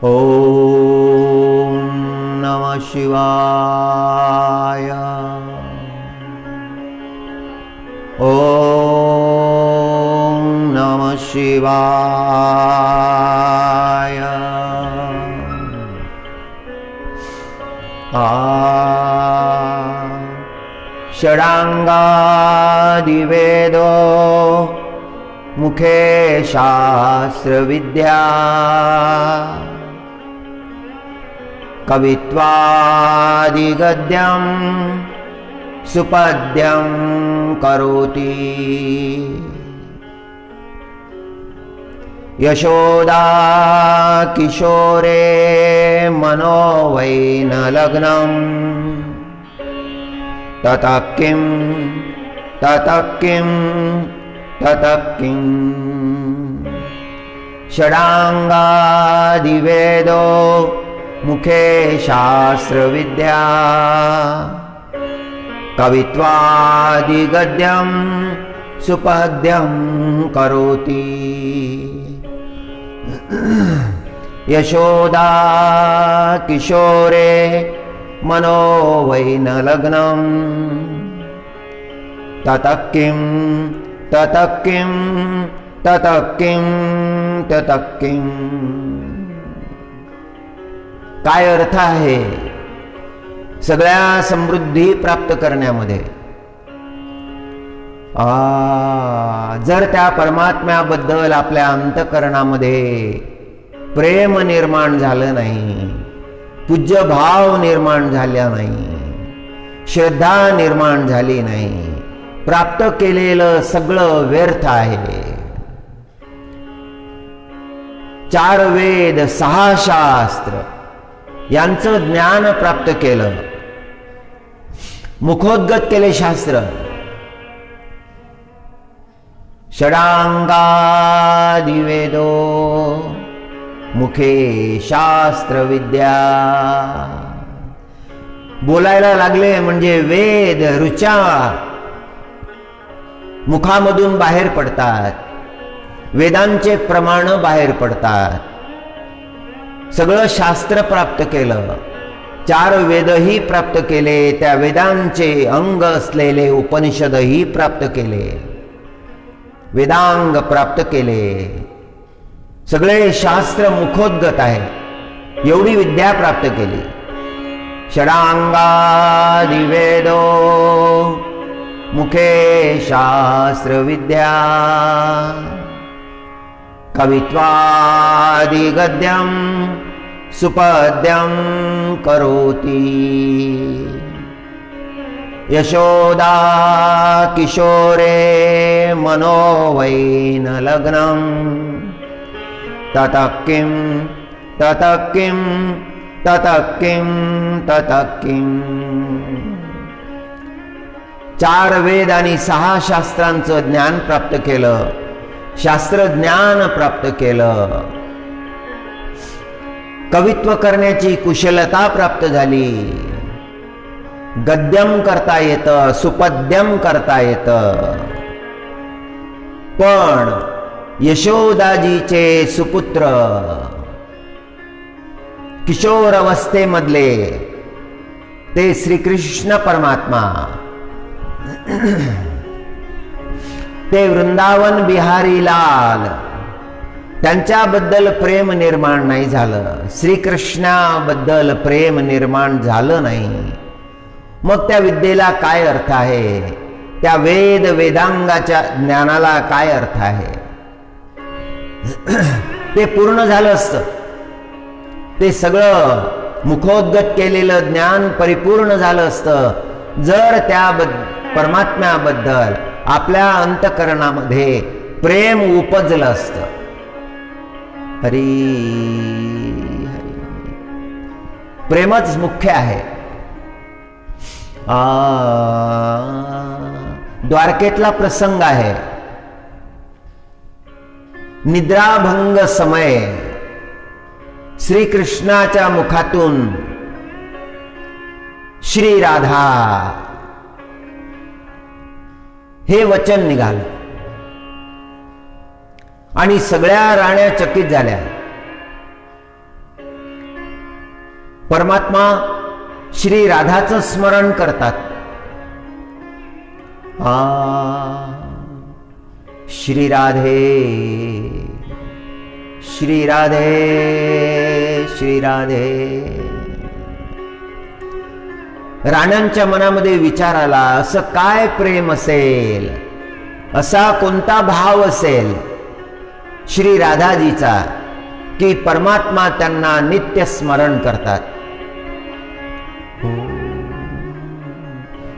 ओम नमः शिवाय। ओम नमः शिवाय। षडांगादिवेदो मुखे शास्त्र विद्या कवित्वादिगद्यं सुपद्यं करोति। यशोदा किशोरे मनो वै न लग्नं ततः किं ततः किं ततः किं। षडांगादिवेदो मुखे शास्त्र विद्या कवित्वादिगद्यं सुपद्यं करोति। यशोदा किशोरे मनो वै न लग्नं ततः किं ततः किं ततः किं ततः किं। काय अर्थ आहे सगळ्या समृद्धी प्राप्त करण्यामध्ये? जर त्या परमात्म्याबद्दल आपल्या अंतःकरणामध्ये प्रेम निर्माण झालं नाही, पूज्य भाव निर्माण झाला नाही, श्रद्धा निर्माण झाली नाही, प्राप्त केलेलं सगळं व्यर्थ आहे। 4 वेद 6 शास्त्र यांचं ज्ञान प्राप्त केलं, मुखोद्गत केले शास्त्र। षडांगादिवेदो मुखे शास्त्र विद्या। बोलायला लागले म्हणजे वेद ऋचा मुखामधून बाहेर पडतात, वेदांचे प्रमाण बाहेर पडतात। सगळं शास्त्र प्राप्त केलं, 4 वेदही प्राप्त केले, त्या वेदांचे अंग असलेले उपनिषदही प्राप्त केले, वेदांग प्राप्त केले। सगळे शास्त्र मुखोद्गत आहे, एवढी विद्या प्राप्त केली। षडांगादिवेदो मुखे शास्त्र विद्या कवित्वादिगद्यं सुपद्यं करोति। यशोदा किशोरे मनो वै न लग्नं ततः किं ततः किं ततः किं ततः किं। 4 वेद आणि 6 शास्त्रांचं ज्ञान प्राप्त केलं, शास्त्र ज्ञान प्राप्त केलं, कवित्व करण्याची कुशलता प्राप्त झाली, गद्यम करता येतं, सुपद्यम करता येतं। पण यशोदाजीचे सुपुत्र किशोर अवस्थेमधले ते श्रीकृष्ण परमात्मा, ते वृंदावन बिहारी लाल, त्यांच्याबद्दल प्रेम निर्माण नाही झालं, श्रीकृष्णाबद्दल प्रेम निर्माण झालं नाही। मग त्या विद्येला काय अर्थ आहे? त्या वेद वेदांगाच्या ज्ञानाला काय अर्थ आहे? ते पूर्ण झालं असतं, ते सगळं मुखोद्गत केलेलं ज्ञान परिपूर्ण झालं असतं जर त्या परमात्म्याबद्दल आपल्या अंतःकरणामध्ये प्रेम उपजलं असतं। हरी हरी, प्रेमच मुख्य आहे। द्वारकेतला प्रसंग आहे, निद्राभंग समय श्रीकृष्णाच्या मुखातून श्री राधा हे वचन निघालं आणि सगळ्या राण्या चकित झाल्या। परमात्मा श्री राधाचं स्मरण करतात. श्री राधे श्री राधे श्री राधे. राण्यांच्या मनामध्ये विचार आला, असं काय प्रेम असेल, असा कोणता भाव असेल श्री राधाजीचा की परमात्मा त्यांना नित्य स्मरण करतात.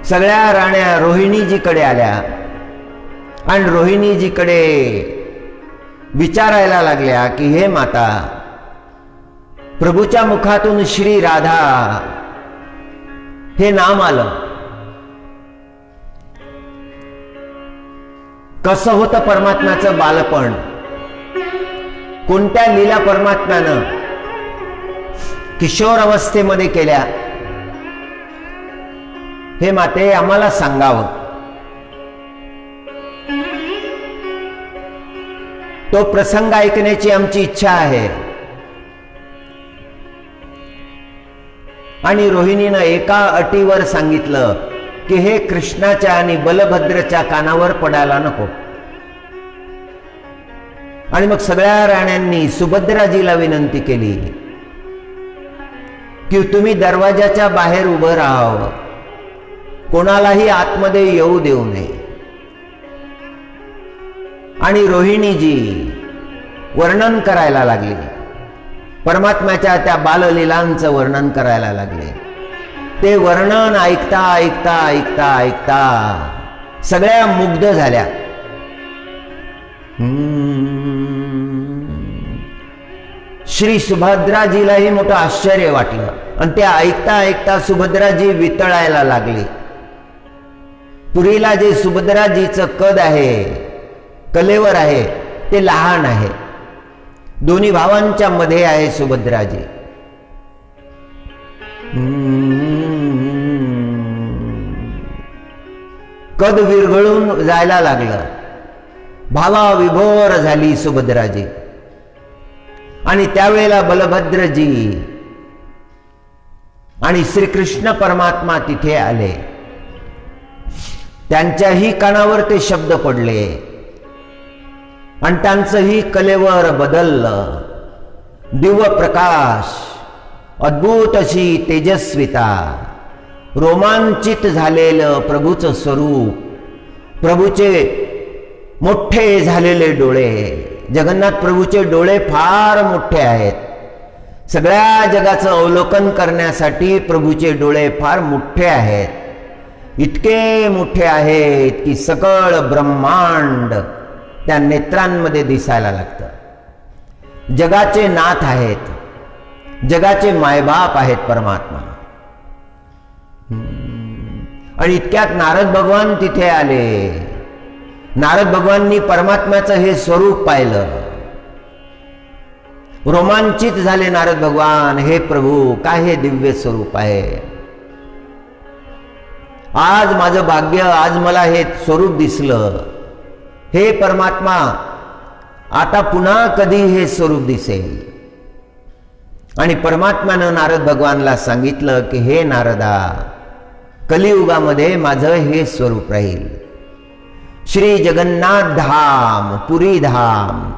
सगळ्या राण्या रोहिणीजीकडे आल्या आणि रोहिणीजीकडे विचारायला लागल्या की हे माता, प्रभूच्या मुखातून श्री राधा हे नाम आलं, कसं होतं परमात्म्याचं बालपण, कोणत्या लीला परमात्म्यानं किशोर अवस्थेमध्ये केल्या, हे माते आम्हाला सांगावं. तो प्रसंग ऐकण्याची आमची इच्छा आहे. आणि रोहिणीनं एका अटीवर सांगितलं की हे कृष्णाच्या आणि बलभद्रच्या कानावर पडायला नको. आणि मग सगळ्या राण्यांनी सुभद्राजीला विनंती केली की तुम्ही दरवाजाच्या बाहेर उभं राहावं, कोणालाही आतमध्ये येऊ देऊ नये. आणि रोहिणीजी वर्णन करायला लागली, परमात्म्याच्या त्या बाललीलांचं वर्णन करायला लागले. ते वर्णन ऐकता ऐकता ऐकता ऐकता सगळ्या मुग्ध झाल्या. श्री सुभद्राजीलाही मोठं आश्चर्य वाटलं आणि ते ऐकता ऐकता सुभद्राजी वितळायला लागली. पुरीला जे सुभद्राजीचं कद आहे, कलेवर आहे, ते लहान आहे. दोन्ही भावांच्या मध्ये आहे सुभद्राजी. कद विरघळून जायला लागलं, भावाविभोर झाली सुभद्राजी. आणि त्यावेळेला बलभद्रजी आणि श्रीकृष्ण परमात्मा तिथे आले. त्यांच्याही कानावर ते शब्द पडले आणि त्यांचंही कलेवर बदललं. दिव्य प्रकाश, अद्भुत अशी तेजस्विता, रोमांचित झालेलं प्रभूचं स्वरूप, प्रभूचे मोठे झालेले डोळे. जगन्नाथ प्रभूचे डोळे फार मोठे आहेत. सगळ्या जगाचं अवलोकन करण्यासाठी प्रभूचे डोळे फार मोठे आहेत. इतके मोठे आहेत की सकळ ब्रह्मांड त्या नेत्रांमध्ये दिसायला लागतं. जगाचे नाथ आहेत, जगाचे मायबाप आहेत परमात्मा. आणि इतक्यात नारद भगवान तिथे आले. नारद भगवाननी परमात्म्याचं हे स्वरूप पाहिलं. रोमांचित झाले नारद भगवान, हे प्रभू, काय हे दिव्य स्वरूप आहे. आज माझं भाग्य, आज मला हे स्वरूप दिसलं. हे परमात्मा, आता पुन्हा कधी हे स्वरूप दिसेल. आणि परमात्म्यानं नारद भगवानला सांगितलं की हे नारदा, कलियुगामध्ये माझं हे स्वरूप राहील. श्री जगन्नाथ धाम, पुरी धाम,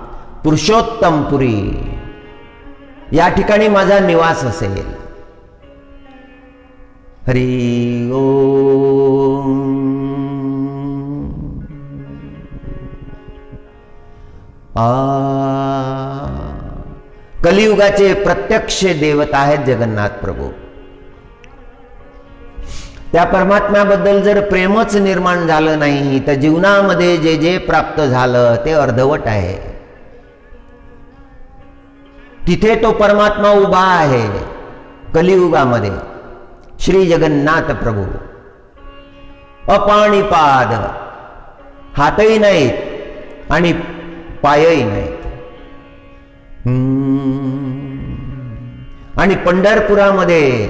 पुरुषोत्तम पुरी, या ठिकाणी माझा निवास असेल. हरी ओम. कलियुगाचे प्रत्यक्ष देवता आहेत जगन्नाथ प्रभू. त्या परमात्म्याबद्दल जर प्रेमच निर्माण झालं नाही तर जीवनामध्ये जे जे प्राप्त झालं ते अर्धवट आहे. तिथे तो परमात्मा उभा आहे कलियुगामध्ये. श्री जगन्नाथ प्रभू अपाणिपाद, हातही नाहीत आणि पायही नाहीत. आणि पंढरपुरामध्ये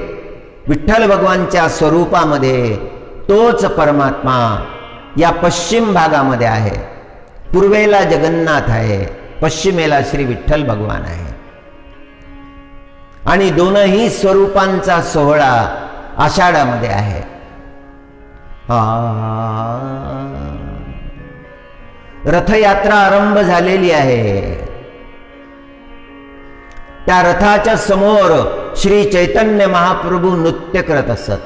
विठ्ठल भगवानच्या स्वरूपामध्ये तोच परमात्मा या पश्चिम भागामध्ये आहे. पूर्वेला जगन्नाथ आहे, पश्चिमेला श्री विठ्ठल भगवान आहे. आणि दोनही स्वरूपांचा सोहळा आषाढामध्ये आहे. रथयात्रा आरंभ झालेली आहे. त्या रथाच्या समोर श्री चैतन्य महाप्रभू नृत्य करत असत.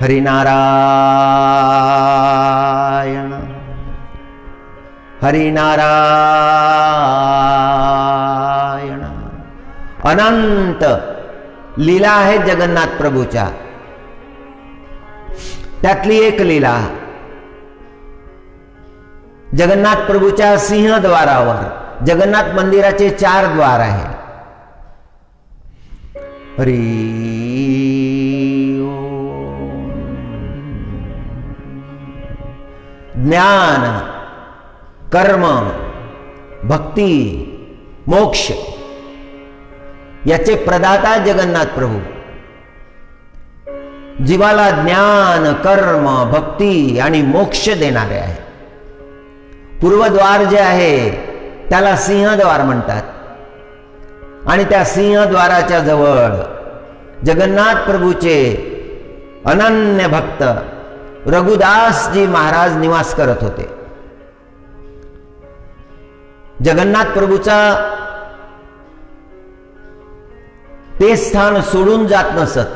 हरिनारायण हरिनारायण. अनंत लीला आहेत जगन्नाथ प्रभूच्या. त्यातली एक लीला जगन्नाथ प्रभूच्या सिंहद्वारावर. जगन्नाथ मंदिराचे 4 द्वार आहे. हरी ज्ञान कर्म भक्ती मोक्ष याचे प्रदाता जगन्नाथ प्रभू. जीवाला ज्ञान कर्म भक्ती आणि मोक्ष देणारे आहे. पूर्वद्वार जे आहे त्याला सिंहद्वार म्हणतात. आणि त्या सिंहद्वाराच्या जवळ जगन्नाथ प्रभूचे अनन्य भक्त रघुदासजी महाराज निवास करत होते. जगन्नाथ प्रभूचा ते स्थान सोडून जात नसत.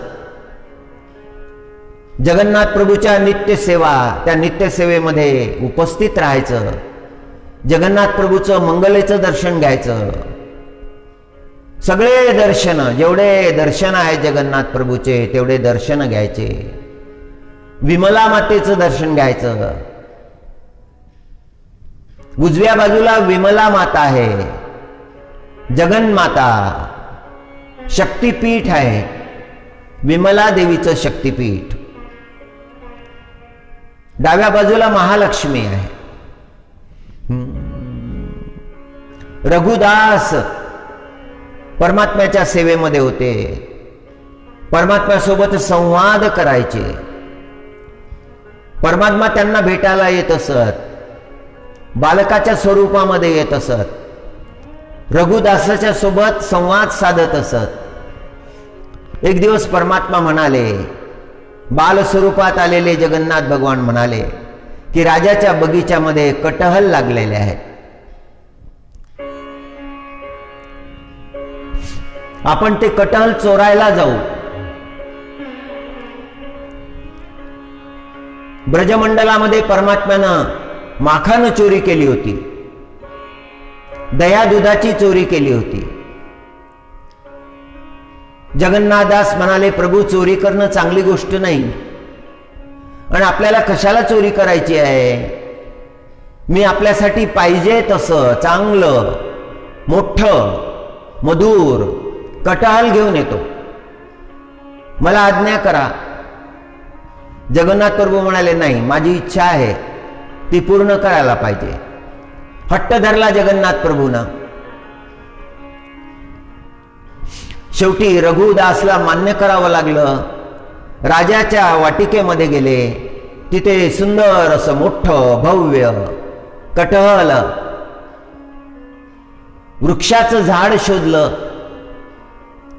जगन्नाथ प्रभूच्या नित्यसेवा, त्या नित्यसेवेमध्ये उपस्थित राहायचं. जगन्नाथ प्रभूचं मंगलेचं दर्शन घ्यायचं. सगळे दर्शन, जेवढे दर्शन आहे जगन्नाथ प्रभूचे तेवढे दर्शन घ्यायचे. विमला मातेचं दर्शन घ्यायचं. उजव्या बाजूला विमला माता आहे, जगन्माता शक्तिपीठ आहे, विमला देवीचं शक्तिपीठ. डाव्या बाजूला महालक्ष्मी आहे. रघुदास परमात्म्याच्या सेवेमध्ये होते. परमात्म्यासोबत संवाद करायचे. परमात्मा त्यांना भेटायला येत असत. बालकाच्या स्वरूपामध्ये येत असत. रघुदासाच्या सोबत संवाद साधत असत. एक दिवस परमात्मा म्हणाले, बाल स्वरूपात आलेले जगन्नाथ भगवान म्हणाले की राजाच्या बगीच्यामध्ये कटहल लागलेले आहेत. आपण ते कटहल चोरायला जाऊ. ब्रजमंडलामध्ये परमात्म्यानं माखन चोरी केली होती, दया दुधाची चोरी केली होती. जगन्नाथदास म्हणाले, प्रभू चोरी करणं चांगली गोष्ट नाही, आणि आपल्याला कशाला चोरी करायची आहे? मी आपल्यासाठी पाहिजे तसं चांगलं मोठं मधुर कटहल घेऊन येतो, मला आज्ञा करा. जगन्नाथ प्रभू म्हणाले, नाही, माझी इच्छा आहे ती पूर्ण करायला पाहिजे. हट्ट धरला जगन्नाथ प्रभूंना. शेवटी रघुदासला मान्य करावं लागलं. राजाच्या वाटिकेमध्ये गेले. तिथे सुंदर असं मोठं भव्य कटहल, वृक्षाचं झाड शोधलं,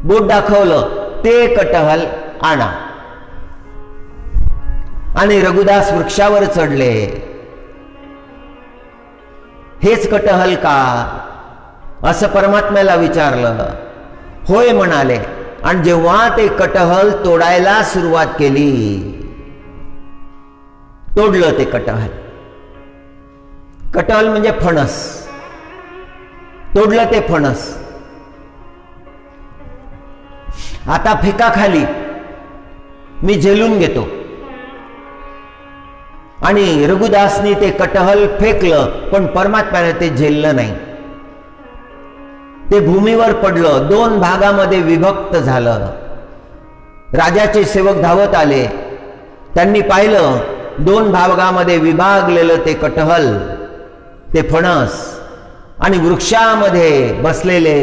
बोट दाखवलं, ते कटहल आणा. आणि रघुदास वृक्षावर चढले. हेच कटहल का असं परमात्म्याला विचारलं. होय म्हणाले. आणि जेव्हा ते कटहल तोडायला सुरुवात केली, तोडलं ते कटहल. कटहल म्हणजे फणस. तोडलं ते फणस. आता फेका खाली, मी झेलून घेतो. आणि रघुदासनी ते कटहल फेकलं, पण परमात्म्याने ते झेललं नाही. ते भूमीवर पडलं, 2 भागामध्ये विभक्त झालं. राजाचे सेवक धावत आले. त्यांनी पाहिलं 2 भागामध्ये विभागलेलं ते कटहल, ते फणस, आणि वृक्षामध्ये बसलेले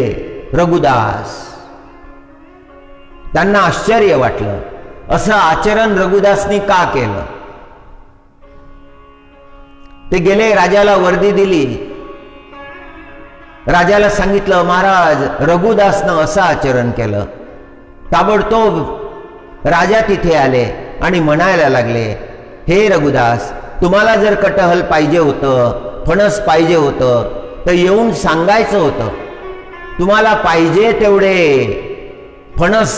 रघुदास. त्यांना आश्चर्य वाटलं, असं आचरण रघुदासनी का केलं? ते गेले, राजाला वर्दी दिली. राजाला सांगितलं, महाराज रघुदासनं असं आचरण केलं. ताबडतोब राजा तिथे आले आणि म्हणायला लागले, हे रघुदास, तुम्हाला जर कटहल पाहिजे होतं, फणस पाहिजे होतं तर येऊन सांगायचं होतं. तुम्हाला पाहिजे तेवढे फणस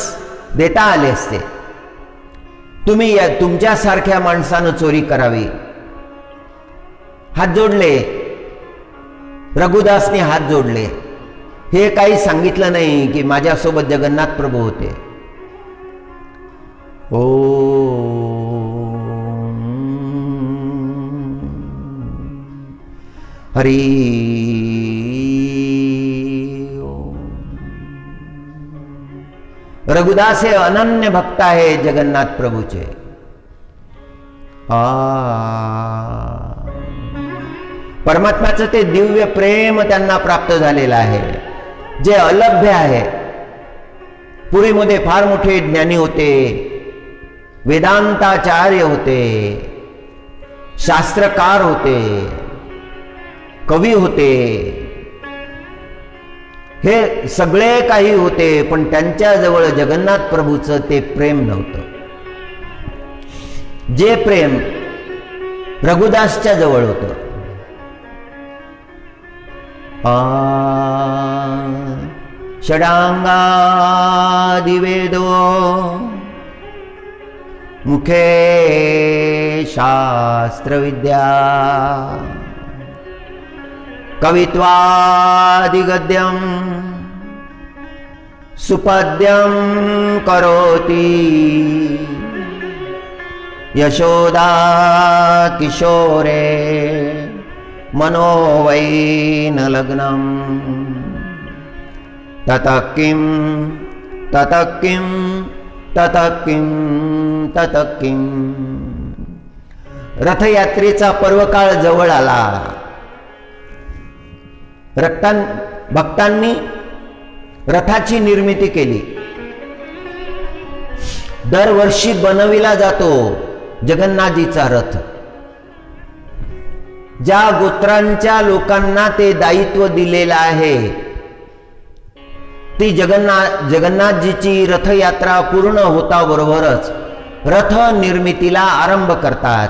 देता आले असते. तुम्ही तुमच्यासारख्या माणसानं चोरी करावी. हात जोडले, रघुदासने हात जोडले. हे काही सांगितलं नाही की माझ्यासोबत जगन्नाथ प्रभू होते. हरी रघुदास हे अनन्य भक्त आहे जगन्नाथ प्रभूचे. परमात्म्याचं ते दिव्य प्रेम त्यांना प्राप्त झालेलं आहे, जे अलभ्य आहे. पुरीमध्ये फार मोठे ज्ञानी होते, वेदांताचार्य होते, शास्त्रकार होते, कवी होते, हे सगळे काही होते, पण त्यांच्याजवळ जगन्नाथ प्रभूचं ते प्रेम नव्हतं. जे प्रेम रघुदासच्या जवळ होतं. षडांगादिवेदो मुखे शास्त्रविद्या कवित्वादिगद्यं सुपद्यं करोति यशोदा किशोरे मनोवैन लग्नम ततः किं ततः किं ततः किं ततः किं. रथयात्रेचा पर्वकाळ जवळ आला. भक्तांनी रथाची निर्मिती केली. दरवर्षी बनविला जातो जगन्नाथजीचा रथ. ज्या गोत्रांच्या लोकांना ते दायित्व दिलेलं आहे, ती जगन्नाथजीची रथयात्रा पूर्ण होता बरोबरच रथ निर्मितीला आरंभ करतात.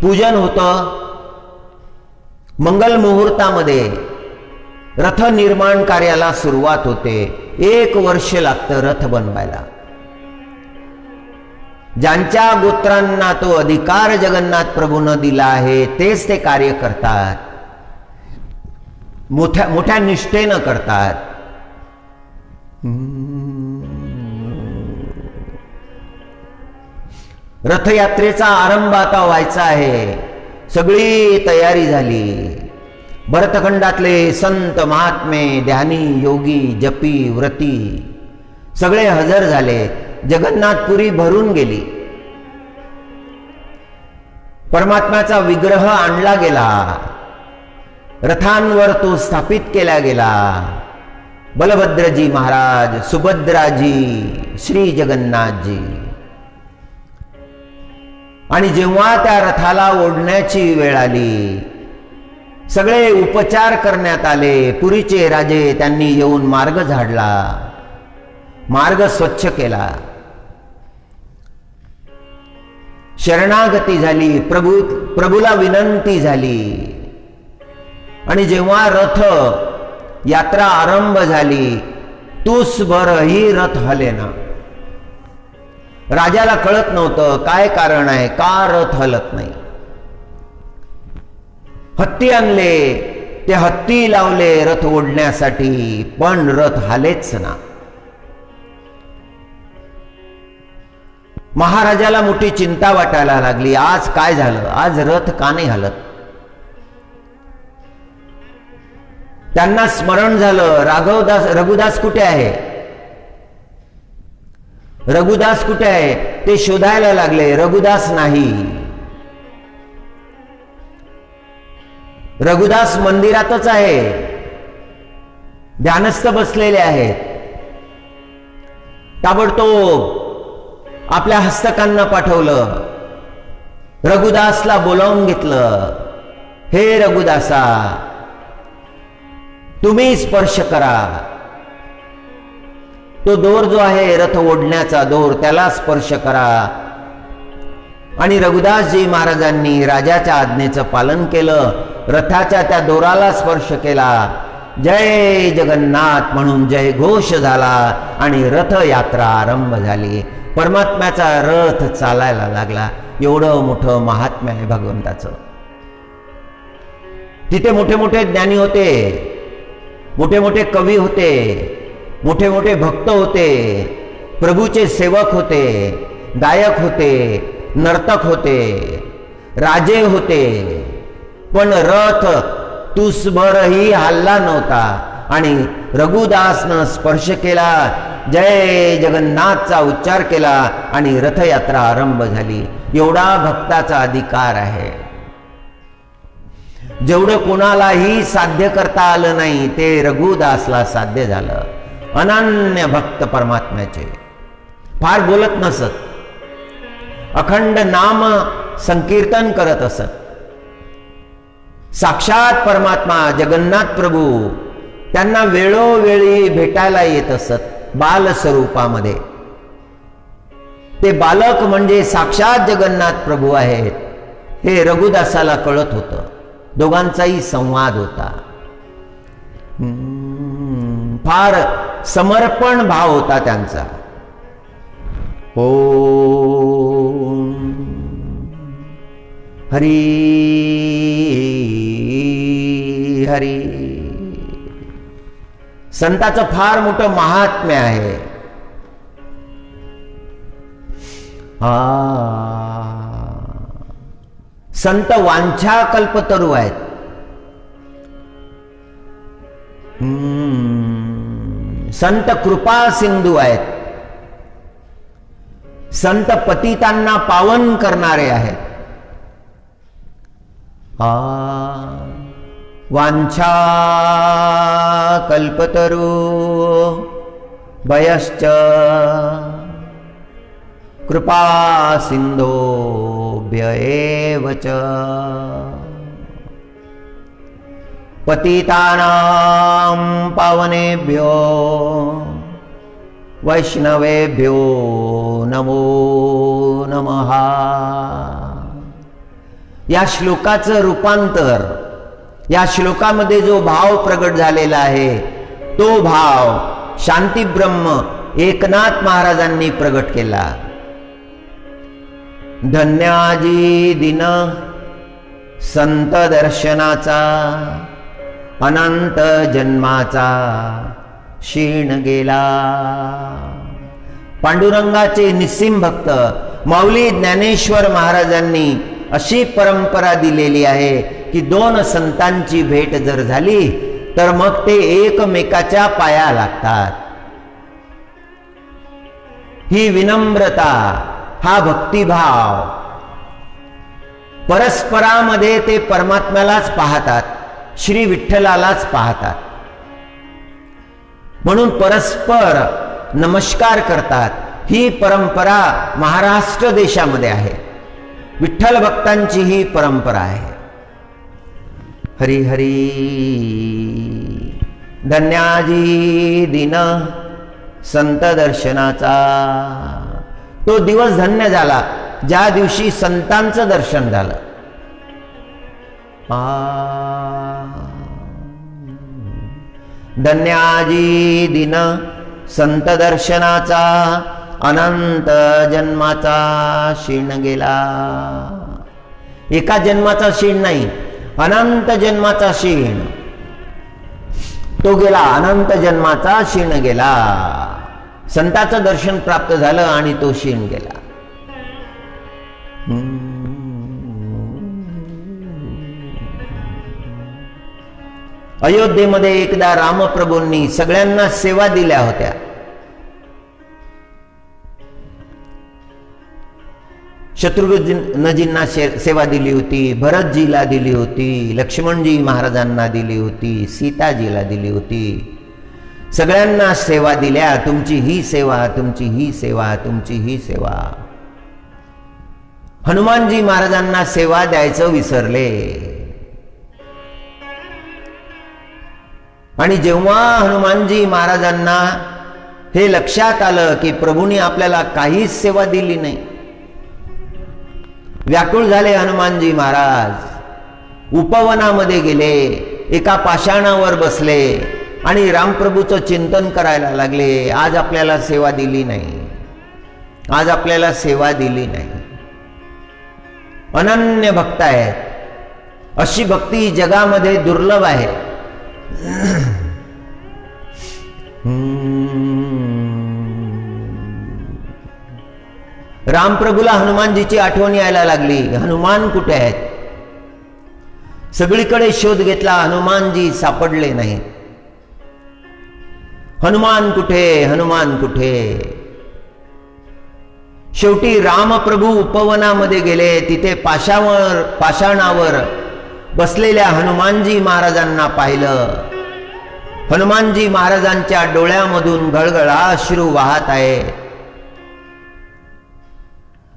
पूजन होतं. मंगल मुहूर्तामध्ये रथ निर्माण कार्याला सुरुवात होते. 1 वर्ष लागतं रथ बनवायला. ज्यांच्या गोत्रांना तो अधिकार जगन्नाथ प्रभूनं दिला आहे तेच ते कार्य करतात, मोठ्या निष्ठेनं करतात. रथयात्रेचा आरंभ आता व्हायचा आहे. सगळी तयारी झाली. भरतखंडातले संत महात्मे, ध्यानी, योगी, जपी, व्रती सगळे हजर झाले. जगन्नाथपुरी भरून गेली. परमात्म्याचा विग्रह आणला गेला. रथांवर तो स्थापित केला गेला. बलभद्रजी महाराज, सुभद्राजी, श्री जगन्नाथजी. आणि जेव्हा त्या रथाला ओढण्याची वेळ आली, सगळे उपचार करण्यात आले. पुरीचे राजे त्यांनी येऊन मार्ग झाडला, मार्ग स्वच्छ केला. शरणागती झाली, प्रभूला विनंती झाली. आणि जेव्हा रथ यात्रा आरंभ झाली, तुसभर ही रथ हलेना. राजाला कळत नव्हतं काय कारण आहे, का रथ हलत नाही. हत्ती आणले, ते हत्ती लावले रथ ओढण्यासाठी, पण रथ हालेच ना. महाराजाला मोठी चिंता वाटायला लागली. आज काय झालं, आज रथ का नाही हलत. त्यांना स्मरण झालं, रघुदास कुठे आहे, रघुदास कुठे आहे. ते शोधायला लागले. रघुदास नाही. रघुदास मंदिरातच आहे, ध्यानस्थ बसलेले आहेत. ताबडतोब आपल्या हस्तकांना पाठवलं, रघुदासला बोलावून घेतलं. हे रघुदासा तुम्ही स्पर्श करा. तो दोर जो आहे रथ ओढण्याचा दोर, त्याला स्पर्श करा. आणि रघुदासजी महाराजांनी राजाच्या आज्ञेचं पालन केलं, रथाच्या त्या दोराला स्पर्श केला. जय जगन्नाथ म्हणून जय घोष झाला आणि रथयात्रा आरंभ झाली. परमात्म्याचा रथ चालायला लागला. एवढं मोठं महात्म्य आहे भगवंताचं. तिथे मोठे मोठे ज्ञानी होते, मोठे मोठे कवी होते, मोठे मोठे भक्त होते, प्रभूचे सेवक होते, गायक होते, नर्तक होते, राजे होते, पण रथ तुसभरही हल्ला नव्हता. आणि रघुदासनं स्पर्श केला, जय जगन्नाथचा उच्चार केला आणि रथयात्रा आरंभ झाली. एवढा भक्ताचा अधिकार आहे. जेवढं कोणालाही साध्य करता आलं नाही ते रघुदासला साध्य झालं. अनन्य भक्त परमात्म्याचे, फार बोलत नसत, अखंड नाम संकीर्तन करत असत. साक्षात परमात्मा जगन्नाथ प्रभू त्यांना वेळोवेळी भेटायला येत असत बाल स्वरूपामध्ये. ते बालक म्हणजे साक्षात जगन्नाथ प्रभू आहेत हे रघुदासाला कळत होतं. दोघांचाही संवाद होता. फार समर्पण भाव होता त्यांचा. ओम हरी हरी. संताचं फार मोठं महात्म्य आहे. संत वांछा कल्पतरू आहेत. संत कृपा सिंधू आहेत. संत पतितांना पावन करणारे आहेत. वांछा कल्पतरू भयश्च कृपा सिंधोभ्य एव च. पतितानां पावनेभ्यो वैष्णवेभ्यो नमो नमः. या श्लोकाचं रूपांतर, या श्लोकामध्ये जो भाव प्रगट झालेला आहे तो भाव शांती ब्रह्म एकनाथ महाराजांनी प्रगट केला. धन्याजी दिन संत दर्शनाचा अनंत जन्माचा क्षीण गेला. पांडुरंगाचे निस्सिम भक्त माऊली ज्ञानेश्वर महाराजांनी अशी परंपरा दिलेली आहे की दोन संतांची भेट जर झाली तर मग ते एकमेकाच्या पाया लागतात. ही विनम्रता, हा भक्तिभाव, परस्परामध्ये ते परमात्म्यालाच पाहतात, श्री विठ्ठलालाच पाहतात. म्हणून परस्पर नमस्कार करतात. ही परंपरा महाराष्ट्र देशामध्ये आहे. विठ्ठल भक्तांची ही परंपरा आहे. हरी हरी. धन्याजी दिन संत दर्शनाचा. तो दिवस धन्य झाला ज्या दिवशी संतांचं दर्शन झालं. धन्याजी दिन संत दर्शनाचा अनंत जन्माचा क्षीण गेला. एका जन्माचा क्षीण नाही, अनंत जन्माचा क्षीण तो गेला. अनंत जन्माचा क्षीण गेला. संताचं दर्शन प्राप्त झालं आणि तो क्षीण गेला. अयोध्येमध्ये एकदा रामप्रभूंनी सगळ्यांना सेवा दिल्या होत्या. शत्रुघ्नजींना सेवा दिली होती, भरतजीला दिली होती, लक्ष्मणजी महाराजांना दिली होती, सीताजीला दिली होती. सगळ्यांना सेवा दिल्या. तुमची ही सेवा, तुमची ही सेवा, तुमची ही सेवा. हनुमानजी महाराजांना सेवा द्यायचं विसरले. आणि जेव्हा हनुमानजी महाराजांना हे लक्षात आलं की प्रभूंनी आपल्याला काहीच सेवा दिली नाही, व्याकुळ झाले हनुमानजी महाराज, उपवनामध्ये गेले, एका पाषाणावर बसले आणि रामप्रभूचं चिंतन करायला लागले. आज आपल्याला सेवा दिली नाही, आज आपल्याला सेवा दिली नाही. अनन्य भक्त आहेत, अशी भक्ती जगामध्ये दुर्लभ आहे. रामप्रभूला हनुमानजीची आठवण यायला लागली. हनुमान कुठे आहेत? सगळीकडे शोध घेतला, हनुमानजी सापडले नाही. हनुमान कुठे, हनुमान कुठे? शेवटी रामप्रभू उपवनामध्ये गेले. तिथे पाषाणावर बसलेल्या हनुमानजी महाराजांना पाहिलं. हनुमानजी महाराजांच्या डोळ्यामधून घळघळा अश्रू वाहत आहे.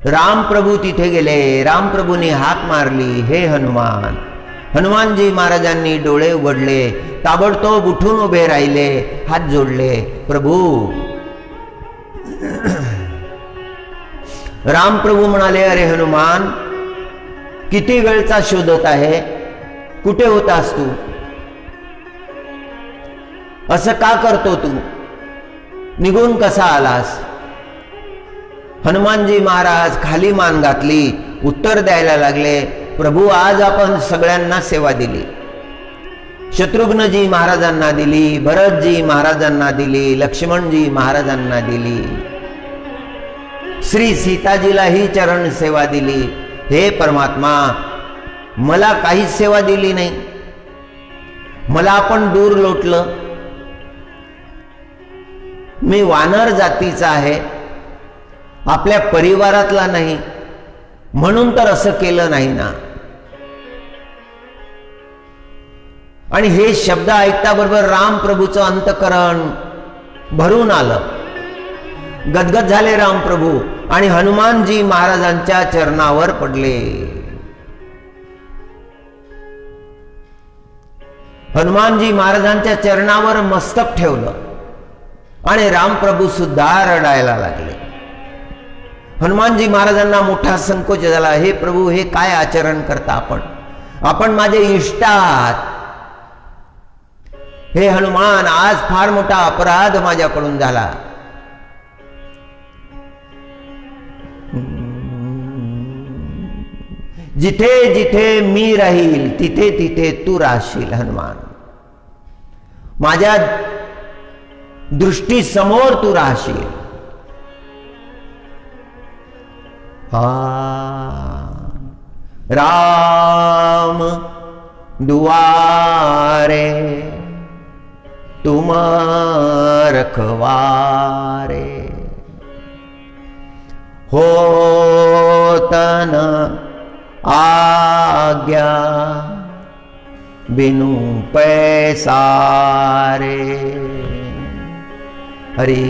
रामप्रभू तिथे गेले. रामप्रभूंनी हाक मारली, हे हनुमान. हनुमानजी महाराजांनी डोळे उघडले, ताबडतोब उठून उभे राहिले, हात जोडले. प्रभू. रामप्रभू म्हणाले, अरे हनुमान, किती वेळचा शोधत आहे, कुठे होतास तू? असं का करतो तू? निघून कसा आलास? हनुमानजी महाराज खाली मान घातली, उत्तर द्यायला लागले, प्रभू, आज आपण सगळ्यांना सेवा दिली. शत्रुघ्नजी महाराजांना दिली, भरतजी महाराजांना दिली, लक्ष्मणजी महाराजांना दिली, श्री सीताजीलाही चरण सेवा दिली. हे परमात्मा, मला काहीच सेवा दिली नाही. मला आपण दूर लोटलं. मी वानर जातीचा आहे, आपल्या परिवारातला नाही, म्हणून तर असं केलं नाही ना. आणि हे शब्द ऐकता बरोबर रामप्रभूचं अंतकरण भरून आलं. गदगद झाले रामप्रभू आणि हनुमानजी महाराजांच्या चरणावर पडले. हनुमानजी महाराजांच्या चरणावर मस्तक ठेवलं आणि रामप्रभू सुद्धा रडायला लागले. हनुमानजी महाराजांना मोठा संकोच झाला. हे प्रभू, हे काय आचरण करता आपण? आपण माझे इष्ट आहात. हे हनुमान, आज फार मोठा अपराध माझ्याकडून झाला. जिथे जिथे मी राहील तिथे तिथे तू राहशील हनुमान. माझ्या दृष्टी समोर तू राहशील. राम दुआरे तुम रखवारे, होतन आज्ञा बिनु पैसारे. हरि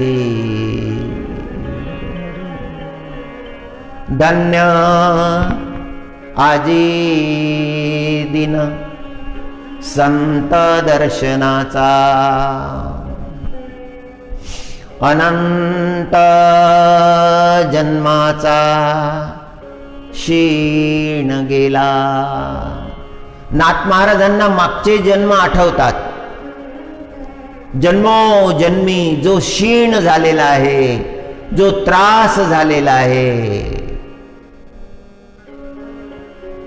धन्य आजी दिन संत दर्शनाचा, अनंत जन्माचा क्षीण गेला. नाथ महाराजांना मागचे जन्म आठवतात. जन्मोजन्मी जो क्षीण झालेला आहे, जो त्रास झालेला आहे,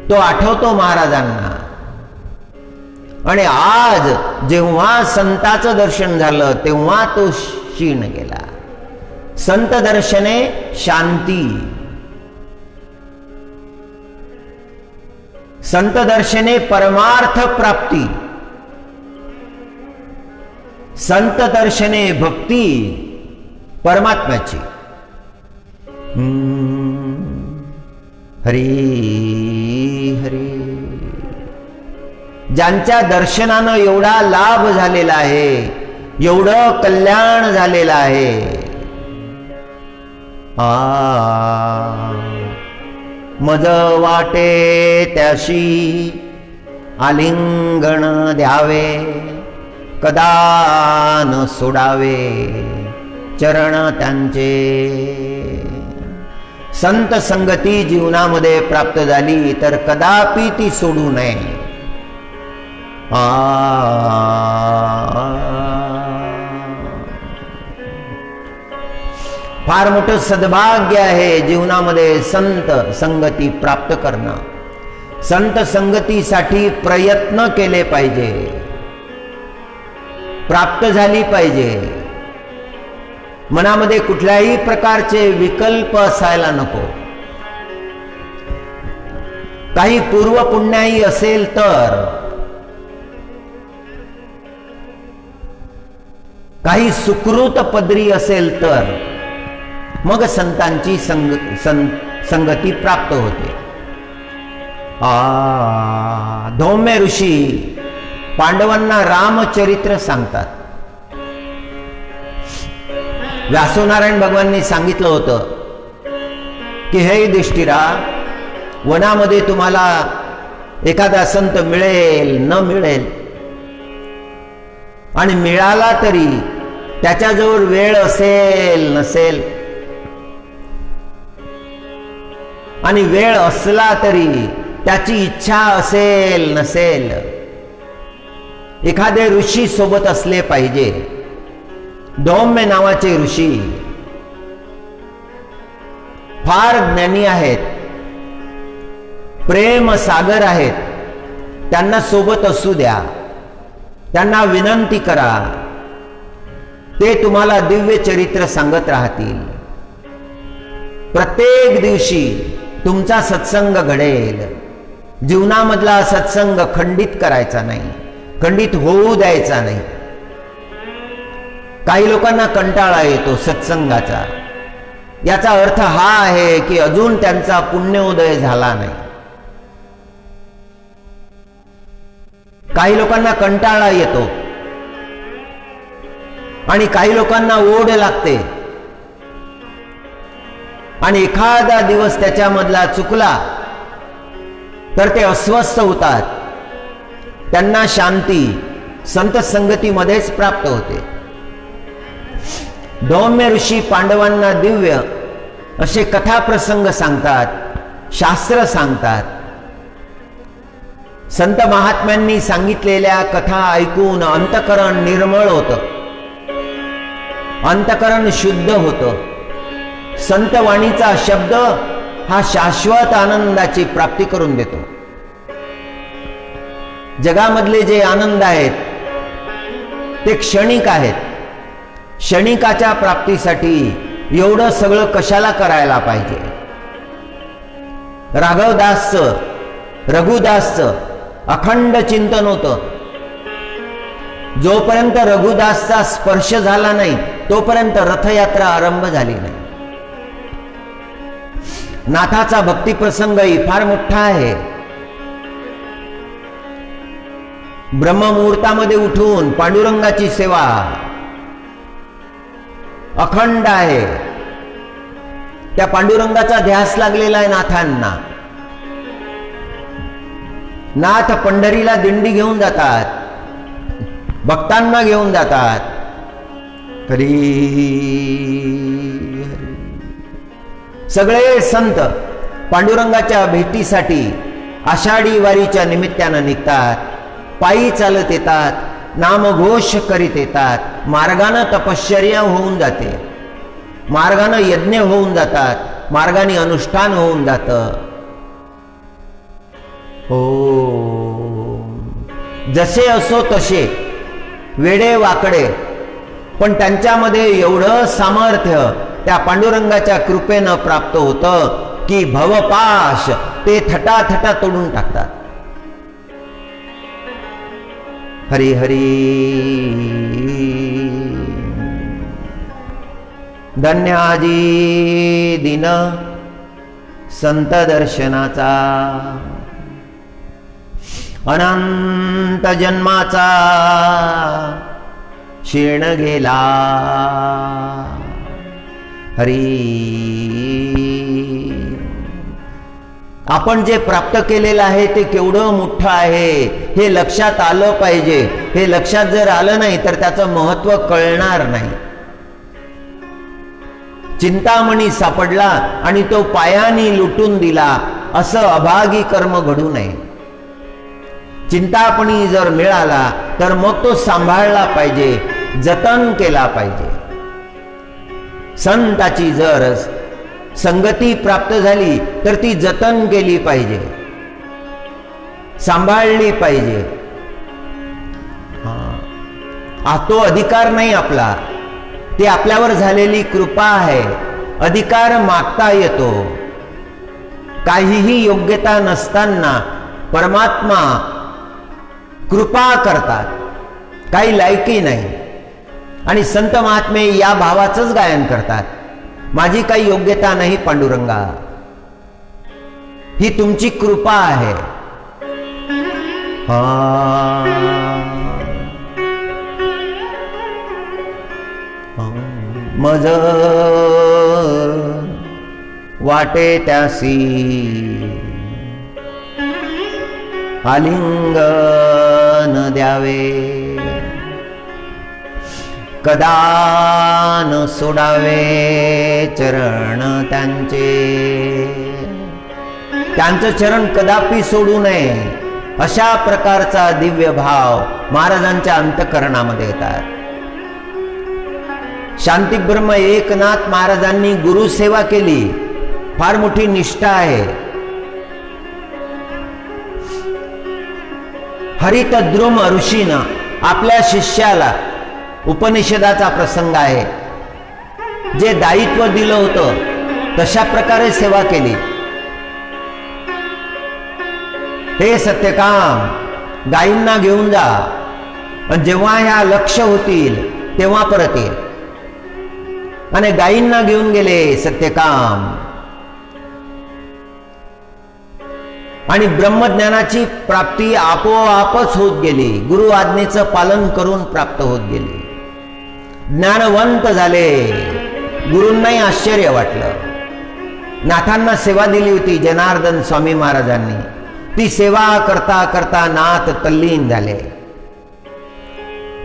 तो आठवतो महाराजांना. आणि आज जेव्हा संताचं दर्शन झालं तेव्हा तो क्षीण गेला. संत दर्शने शांती, संत दर्शने परमार्थ प्राप्ती, संत दर्शने भक्ती परमात्म्याची. हरी हरी. ज्यांच्या दर्शनानं एवढा लाभ झालेला आहे, एवढं कल्याण झालेलं आहे. मज वाटे त्याशी आलिंगन द्यावे, कदा न सोडावे चरण त्यांचे. संत संगती जीवनामध्ये प्राप्त झाली तर कदापि ती सोडू नये. फार मोठं सद्भाग्य आहे जीवनामध्ये संत संगती प्राप्त करणं. संत संगतीसाठी प्रयत्न केले पाहिजे, प्राप्त झाली पाहिजे. मनामध्ये कुठल्याही प्रकारचे विकल्प असायला नको. काही पूर्व पुण्याई असेल तर, काही सुकृत पदरी असेल तर मग संतांची संगती प्राप्त होते. धौम्य ऋषी पांडवांना रामचरित्र सांगतात. व्यासनारायण भगवानांनी सांगितलं होतं की हे युधिष्ठिरा, वनामध्ये तुम्हाला एखादा संत मिळेल न मिळेल, आणि मिळाला तरी त्याच्याजवळ वेळ असेल नसेल, आणि वेळ असला तरी त्याची इच्छा असेल नसेल, एखादे ऋषी सोबत असले पाहिजे. धौम्य नावाचे ऋषी फार ज्ञानी आहेत, प्रेम सागर आहेत. त्यांना सोबत असू द्या, त्यांना विनंती करा, ते तुम्हाला दिव्य चरित्र सांगत राहतील. प्रत्येक दिवशी तुमचा सत्संग घडेल. जीवनामधला सत्संग खंडित करायचा नाही, खंडित होऊ द्यायचा नाही. काही लोकांना कंटाळा येतो सत्संगाचा. याचा अर्थ हा आहे की अजून त्यांचा पुण्योदय झाला नाही. काही लोकांना कंटाळा येतो आणि काही लोकांना ओढ लागते, आणि एखादा दिवस त्याच्यामधला चुकला तर ते अस्वस्थ होतात. त्यांना शांती संत संगतीमध्येच प्राप्त होते. धौम्य ऋषी पांडवांना दिव्य असे कथा प्रसंग सांगतात, शास्त्र सांगतात. संत महात्म्यांनी सांगितलेल्या कथा ऐकून अंतकरण निर्मळ होतं, अंतकरण शुद्ध होतं. संतवाणीचा शब्द हा शाश्वत आनंदाची प्राप्ती करून देतो. जगामधले जे आनंद आहेत ते क्षणिक आहेत. क्षणिकाच्या प्राप्तीसाठी एवढं सगळं कशाला करायला पाहिजे. राघवदासचं, रघुदासचं अखंड चिंतन होतं. जोपर्यंत रघुदासचा स्पर्श झाला नाही तोपर्यंत रथयात्रा आरंभ झाली नाही. नाथाचा भक्ती प्रसंगही फार मोठा आहे. ब्रह्ममुहूर्तामध्ये उठून पांडुरंगाची सेवा अखंड आहे. त्या पांडुरंगाचा ध्यास लागलेला आहे नाथांना. नाथ पंढरीला दिंडी घेऊन जातात, भक्तांना घेऊन जातात. हरी सगळे संत पांडुरंगाच्या भेटीसाठी आषाढी वारीच्या निमित्तानं निघतात. पायी चालत येतात, नामघोष करीत येतात. मार्गानं तपश्चर्या होऊन जाते, मार्गानं यज्ञ होऊन जातात, मार्गाने अनुष्ठान होऊन जातं. हो, जसे असो तसे वेडे वाकडे, पण त्यांच्यामध्ये एवढं सामर्थ्य त्या पांडुरंगाच्या कृपेनं प्राप्त होतं की भवपाश ते थटाथटा तोडून टाकतात. हरी हरी. धन्याजी दिन संत दर्शनाचा, अनंत जन्माचा क्षीण गेला. हरी. आपण जे प्राप्त केलेलं आहे ते केवढं मोठं आहे हे लक्षात आलं पाहिजे. हे लक्षात जर आलं नाही तर त्याचं महत्व कळणार नाही. चिंतामणी सापडला आणि तो पायानी लुटून दिला असं अभागी कर्म घडू नये. चिंतामणी जर मिळाला तर मग तो सांभाळला पाहिजे, जतन केला पाहिजे. संताची जर संगती प्राप्त झाली तर ती जतन केली पाहिजे, सांभाळली पाहिजे. तो अधिकार नाही आपला, ती आपल्यावर झालेली कृपा आहे. अधिकार मागता येतो. काहीही योग्यता नसताना परमात्मा कृपा करतात. काही लायकी नाही. आणि संत महात्मे या भावाचंच गायन करतात. माझी काही योग्यता नाही पांडुरंगा, ही तुमची कृपा आहे. मज वाटे त्यासी आलिंगन द्यावे, कदा न सोडावे चरण त्यांचे. त्यांचं चरण कदापि सोडू नये अशा प्रकारचा दिव्य भाव महाराजांच्या अंतःकरणामध्ये येतात. शांतिब्रह्म एकनाथ महाराजांनी गुरुसेवा केली, फार मोठी निष्ठा आहे. हरितद्रुम ऋषीनं आपल्या शिष्याला, उपनिषदाचा प्रसंग आहे, जे दायित्व दिलं होतं तशा प्रकारे सेवा केली. हे सत्यकाम, गायींना घेऊन जा, आणि जेव्हा ह्या लक्ष होतील तेव्हा परत ये. आणि गायींना घेऊन गेले सत्यकाम. आणि ब्रह्मज्ञानाची प्राप्ती आपोआपच होत गेली. गुरु आज्ञेचं पालन करून प्राप्त होत गेली. ज्ञानवंत झाले. गुरूंनाही आश्चर्य वाटलं. नाथांना सेवा दिली होती जनार्दन स्वामी महाराजांनी. ती सेवा करता करता नाथ तल्लीन झाले.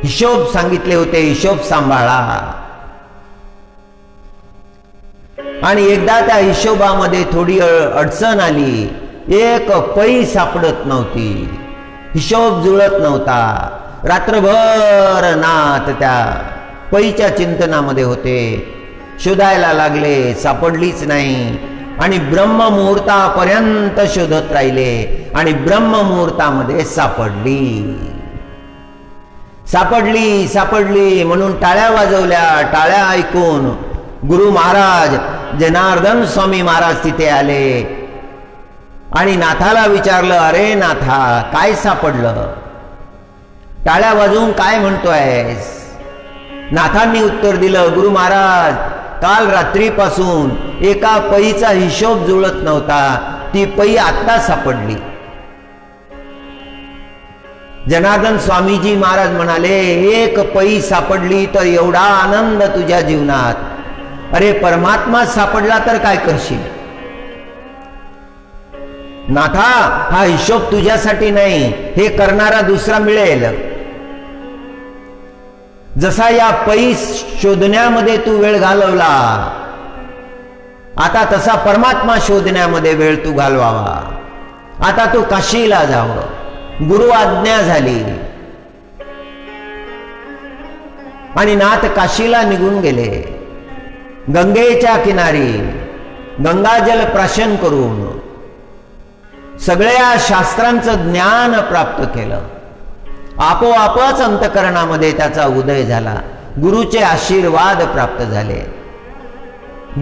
हिशोब सांगितले होते, हिशोब सांभाळा. आणि एकदा त्या हिशोबामध्ये थोडी अडचण आली. एक पै सापडत नव्हती, हिशोब जुळत नव्हता. रात्रभर नाथ त्या पैच्या चिंतनामध्ये होते. शोधायला लागले, सापडलीच नाही. आणि ब्रह्ममुहूर्तापर्यंत शोधत राहिले. आणि ब्रह्ममुहूर्तामध्ये सापडली. सापडली सापडली म्हणून टाळ्या वाजवल्या. टाळ्या ऐकून गुरु महाराज जनार्दन स्वामी महाराज तिथे आले आणि नाथाला विचारलं, अरे नाथा, काय सापडलं? टाळ्या वाजवून काय म्हणतोयस? नाथांनी उत्तर दिलं, गुरु महाराज, काल रात्रीपासून एका पैचा हिशोब जुळत नव्हता. ती पै आत्ता सापडली. जनार्दन स्वामीजी महाराज म्हणाले, एक पै सापडली तर एवढा आनंद तुझ्या जीवनात. अरे परमात्मा सापडला तर काय करशील? नाथा, हा हिशोब तुझ्यासाठी नाही, हे करणारा दुसरा मिळेल. जसा या पै शोधण्यामध्ये तू वेळ घालवला, आता तसा परमात्मा शोधण्यामध्ये वेळ तू घालवावा. आता तू काशीला जावं. गुरु आज्ञा झाली आणि नाथ काशीला निघून गेले. गंगेच्या किनारी गंगाजल प्राशन करून सगळ्या शास्त्रांचं ज्ञान प्राप्त केलं. आपोआपच अंतकरणामध्ये त्याचा उदय झाला. गुरुचे आशीर्वाद प्राप्त झाले.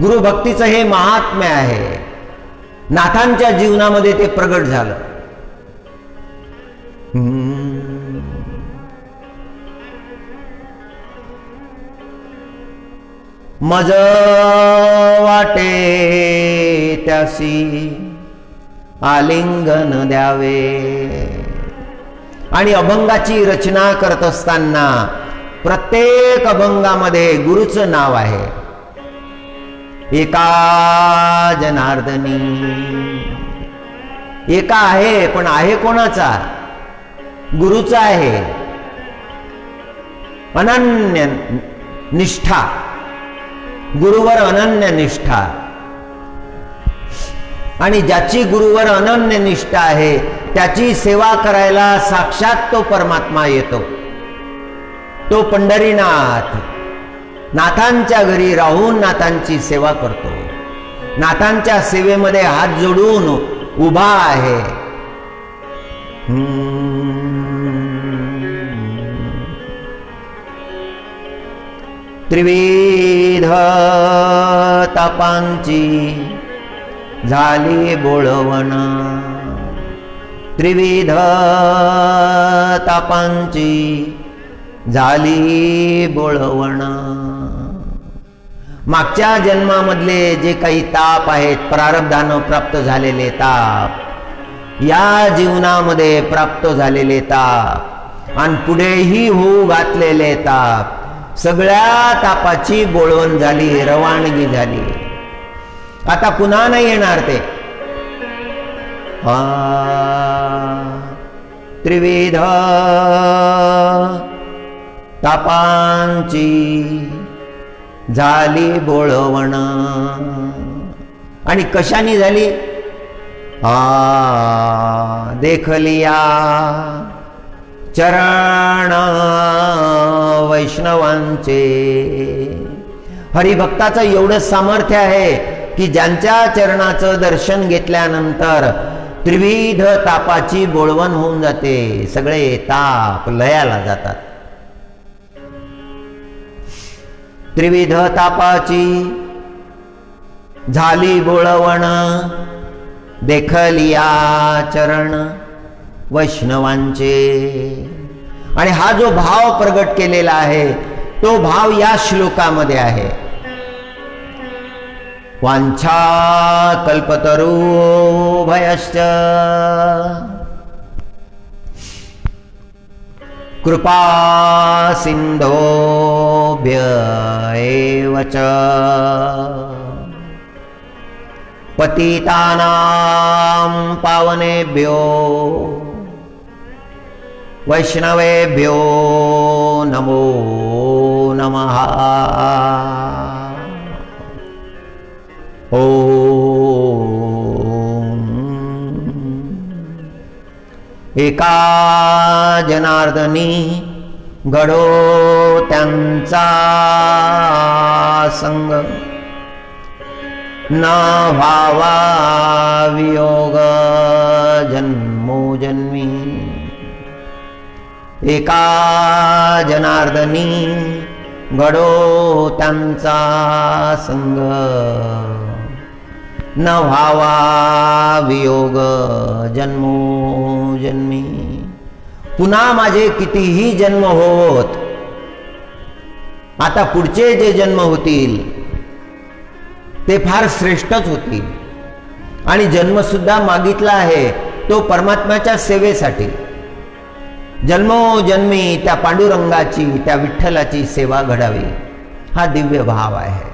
गुरुभक्तीचं हे महात्म्य आहे. नाथांच्या जीवनामध्ये ते प्रगट झालं. मज वाटे त्यासी आलिंगन द्यावे. आणि अभंगाची रचना करत असताना प्रत्येक अभंगामध्ये गुरुचं नाव आहे. एका जनार्दनी, एका आहे, पण आहे कोणाचा? गुरुचा आहे, अनन्य निष्ठा, गुरुवर अनन्य निष्ठा. आणि ज्याची गुरुवर अनन्य निष्ठा आहे त्याची सेवा करायला साक्षात तो परमात्मा येतो. तो पंढरीनाथ नाथांच्या घरी राहून नाथांची सेवा करतो, नाथांच्या सेवेमध्ये हात जोडून उभा आहे. त्रिविध तापांची झाली बोळवण, त्रिविध तापांची झाली बोळवण. मागच्या जन्मामधले जे काही ताप आहेत, प्रारब्धानं प्राप्त झालेले ताप, या जीवनामध्ये प्राप्त झालेले ताप आणि पुढेही होऊ घातलेले ताप, सगळ्या तापाची बोळवण झाली, रवानगी झाली. आता पुन्हा नाही येणार ते. त्रिविध तापांची झाली बोळवण. आणि कशाने झाली? देखलिया चरण वैष्णवांचे. हरिभक्ताचं एवढं सामर्थ्य आहे की ज्यांच्या चरणाचं दर्शन घेतल्यानंतर त्रिविध तापाची बोळवण होऊन जाते, सगळे ताप लयाला जातात. त्रिविध तापाची झाली बोळवण, देखलिया चरण वैष्णवांचे. आणि हा जो भाव प्रगट केलेला आहे तो भाव या श्लोकामध्ये आहे. वांछा कल्पतरुभयश्च कृपा सिंधोभ्य एव च पतितानां पावनेभ्यो वैष्णवेभ्यो नमो नमः. ओम. एका जनार्दनी घडो त्यांचा संग, न व्हावा वियोग जन्मोजन्मी. एका जनार्दनी घडो त्यांचा संग, न व्हावा वियोग जन्मोजन्मी. पुन्हा माझे कितीही जन्म होत, आता पुढचे जे जन्म होतील ते फार श्रेष्ठच होतील. आणि जन्मसुद्धा मागितला आहे तो परमात्म्याच्या सेवेसाठी. जन्मोजन्मी त्या पांडुरंगाची, त्या विठ्ठलाची सेवा घडावी, हा दिव्य भाव आहे.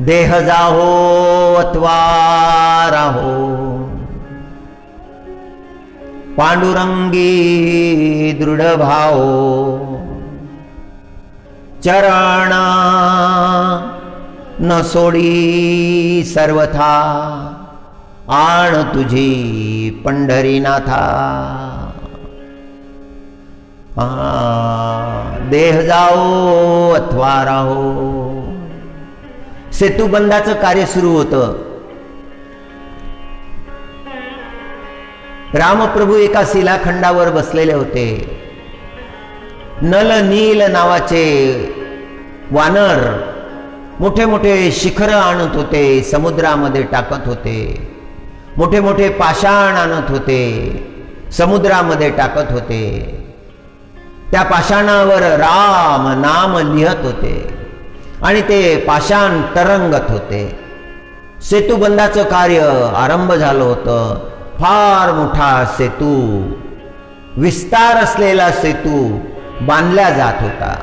देह जाहो अथवा राहो, पांडुरंगी दृढ भाव. चरण न सोडी सर्वथा, आण तुझी पंढरीनाथा. देह जाओ अथवा राहो. सेतुबंधाचं कार्य सुरू होतं. रामप्रभू एका शिलाखंडावर बसलेले होते. नल नील नावाचे वानर मोठे मोठे शिखर आणत होते, समुद्रामध्ये टाकत होते. मोठे मोठे पाषाण आणत होते, समुद्रामध्ये टाकत होते. त्या पाषाणावर राम नाम लिहत होते आणि ते पाषाण तरंगत होते. सेतुबंधाचं कार्य आरंभ झालं होतं. फार मोठा सेतू विस्तार असलेला सेतू बांधला जात होता.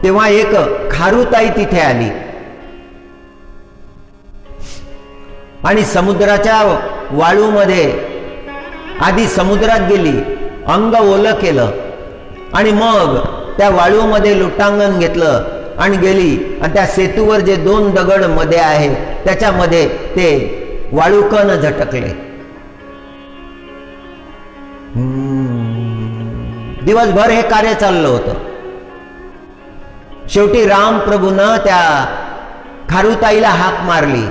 तेव्हा एक खारुताई तिथे आली आणि समुद्राच्या वाळूमध्ये आधी समुद्रात गेली, अंग ओलं केलं आणि मग त्या वाळूमध्ये लोटांगण घेतलं आणि गेली आणि त्या सेतूवर जे 2 दगड मध्ये आहे त्याच्यामध्ये ते वाळूकण झटकले. दिवसभर हे कार्य चाललं होतं. शेवटी रामप्रभूनं त्या खारुताईला हाक मारली.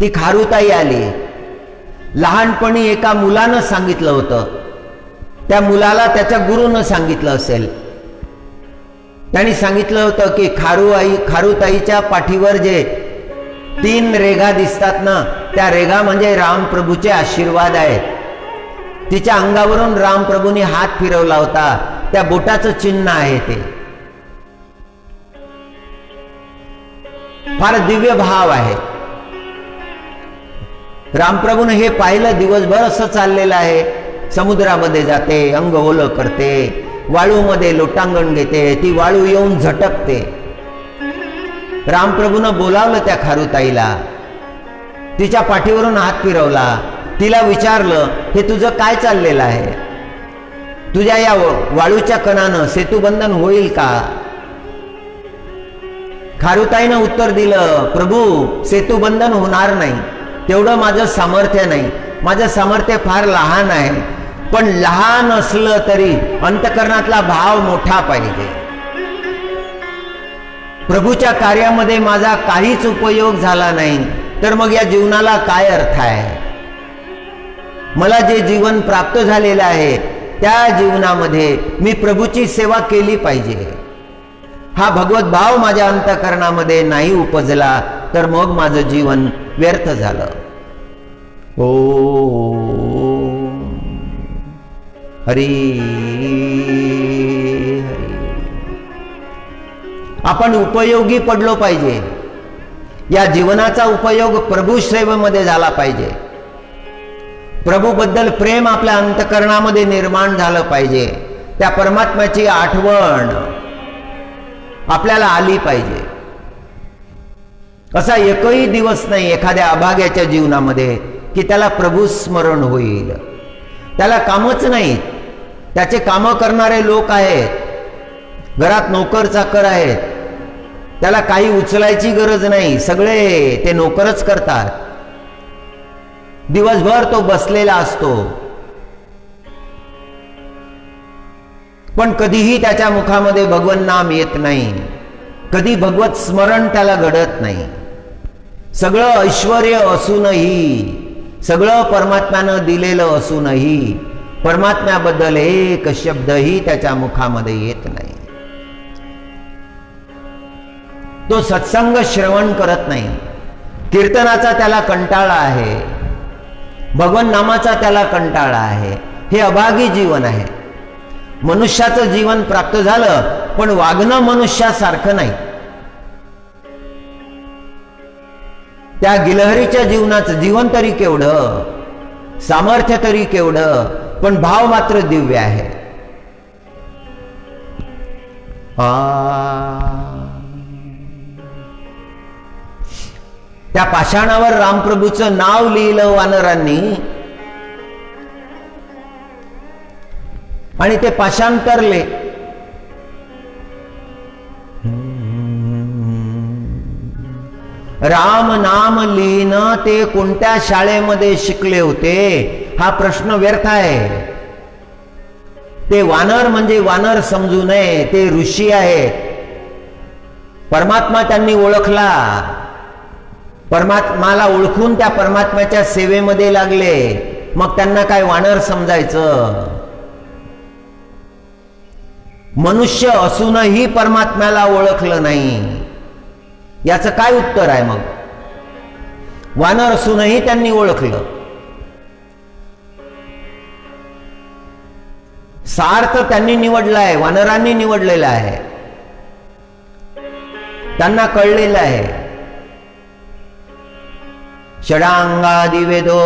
ती खारुताई आली. लहानपणी एका मुलानं सांगितलं होतं, त्या मुलाला त्याच्या गुरुनं सांगितलं असेल. त्यांनी सांगितलं होतं की खारुताईच्या पाठीवर जे 3 रेघा दिसतात ना, त्या रेघा म्हणजे रामप्रभूचे आशीर्वाद आहेत. तिच्या अंगावरून रामप्रभूंनी हात फिरवला होता, त्या बोटाचं चिन्ह आहे ते. फार दिव्य भाव आहे. रामप्रभूने हे पाहिलं. दिवसभर असं चाललेलं आहे. समुद्रामध्ये जाते, अंग ओलं करते, वाळूमध्ये लोटांगण घेते, ती वाळू येऊन झटकते. रामप्रभूनं बोलावलं त्या खारुताईला, तिच्या पाठीवरून हात फिरवला, तिला विचारलं, हे तुझं काय चाललेलं आहे? तुझ्या या वाळूच्या कणानं सेतुबंधन होईल का? खारुताईनं उत्तर दिलं, प्रभू सेतुबंधन होणार नाही, तेवढं माझं सामर्थ्य नाही, माझं सामर्थ्य फार लहान आहे. पण लहान असलं तरी अंतकरणातला भाव मोठा पाहिजे. प्रभूच्या कार्यामध्ये माझा काहीच उपयोग झाला नाही तर मग या जीवनाला काय अर्थ आहे? मला जे जीवन प्राप्त झालेलं आहे त्या जीवनामध्ये मी प्रभूची सेवा केली पाहिजे. हा भगवत भाव माझ्या अंतकरणामध्ये नाही उपजला तर मग माझं जीवन व्यर्थ झालं. हरी हरी. आपण उपयोगी पडलो पाहिजे. या जीवनाचा उपयोग प्रभू सेवेमध्ये झाला पाहिजे. प्रभूबद्दल प्रेम आपल्या अंतकरणामध्ये निर्माण झालं पाहिजे. त्या परमात्म्याची आठवण आपल्याला आली पाहिजे. असा एकही दिवस नाही एखाद्या अभाग्याच्या जीवनामध्ये की त्याला प्रभू स्मरण होईल. त्याला कामच नाही. त्याचे कामं करणारे लोक आहेत, घरात नोकर चाकर आहेत, त्याला काही उचलायची गरज नाही, सगळे ते नोकरच करतात. दिवसभर तो बसलेला असतो पण कधीही त्याच्या मुखामध्ये भगवन नाम येत नाही, कधी भगवत स्मरण त्याला घडत नाही. सगळं ऐश्वर्य असूनही, सगळं परमात्म्यानं दिलेलं असूनही परमात्म्याबद्दल एक शब्दही त्याच्या मुखामध्ये येत नाही. तो सत्संग श्रवण करत नाही. कीर्तनाचा त्याला कंटाळा आहे, भगवन नामाचा त्याला कंटाळा आहे. हे अभागी जीवन आहे. मनुष्याचं जीवन प्राप्त झालं पण वागणं मनुष्यासारखं नाही. त्या गिलहरीच्या जीवनाचं जीवन तरी केवढं, सामर्थ्य तरी केवढं, पण भाव मात्र दिव्य आहे. त्या पाषाणावर रामप्रभूचं नाव लिहिलं वानरांनी आणि ते पाषाण तरले. राम नाम लिहिणं ते कोणत्या शाळेमध्ये शिकले होते हा प्रश्न व्यर्थ आहे. ते वानर म्हणजे वानर समजू नये, ते ऋषी आहेत. परमात्मा त्यांनी ओळखला, परमात्माला ओळखून त्या परमात्म्याच्या सेवेमध्ये लागले. मग त्यांना काय वानर समजायचं? मनुष्य असूनही परमात्म्याला ओळखलं नाही, याचं काय उत्तर आहे? मग वानर असूनही त्यांनी ओळखलं. सार्थ त्यांनी निवडलाय, वानरांनी निवडलेला आहे. त्यांना कळलेलं आहे षडांगादिवेदो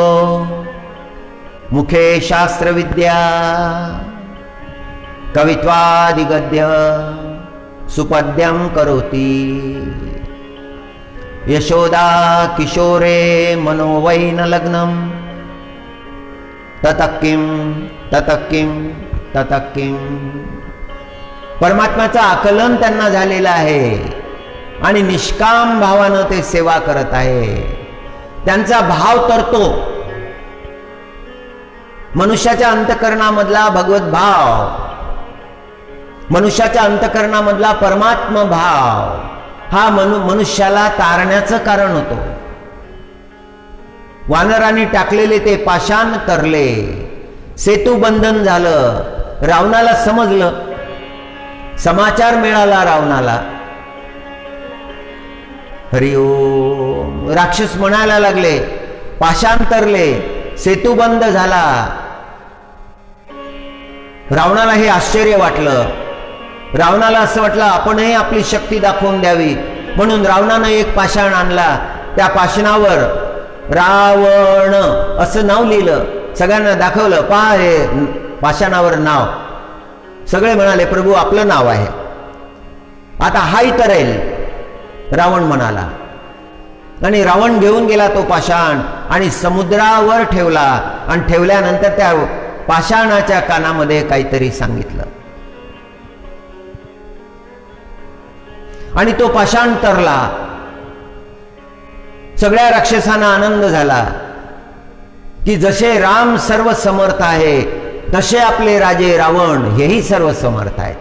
मुखे शास्त्रविद्या कवित्वादिगद्य सुपद्यं करोति यशोदा किशोरे मनोवैन लग्नम ततक्किम ततक्किम ततक्किम. परमात्म्याचं आकलन त्यांना झालेलं आहे आणि निष्काम भावानं ते सेवा करत आहे. त्यांचा भाव तरतो. मनुष्याच्या अंतःकरणामधला भगवत भाव, मनुष्याच्या अंतःकरणामधला परमात्मा भाव हा मनुष्याला तारण्याचं कारण होतो. वानरांनी टाकलेले ते पाषाण तरले, सेतू बंधन झालं. रावणाला समजलं, समाचार मिळाला रावणाला. हरिओम. राक्षस म्हणायला लागले, पाषाण तरले, सेतू बंद झाला. रावणाला हे आश्चर्य वाटलं. रावणाला असं वाटलं आपणही आपली शक्ती दाखवून द्यावी, म्हणून रावणानं एक पाषाण आणला. त्या पाषाणावर रावण असं नाव लिहिलं. सगळ्यांना दाखवलं, पहा हे पाषाणावर नाव. सगळे म्हणाले प्रभू आपलं नाव आहे, आता हाही तरेल. रावण म्हणाला आणि रावण घेऊन गेला तो पाषाण आणि समुद्रावर ठेवला. आणि ठेवल्यानंतर त्या पाषाणाच्या कानामध्ये काहीतरी सांगितलं आणि तो पाषाण तरला. सगळ्या राक्षसांना आनंद झाला की जसे राम सर्व समर्थ आहे तसे आपले राजे रावण हेही सर्व समर्थ आहे.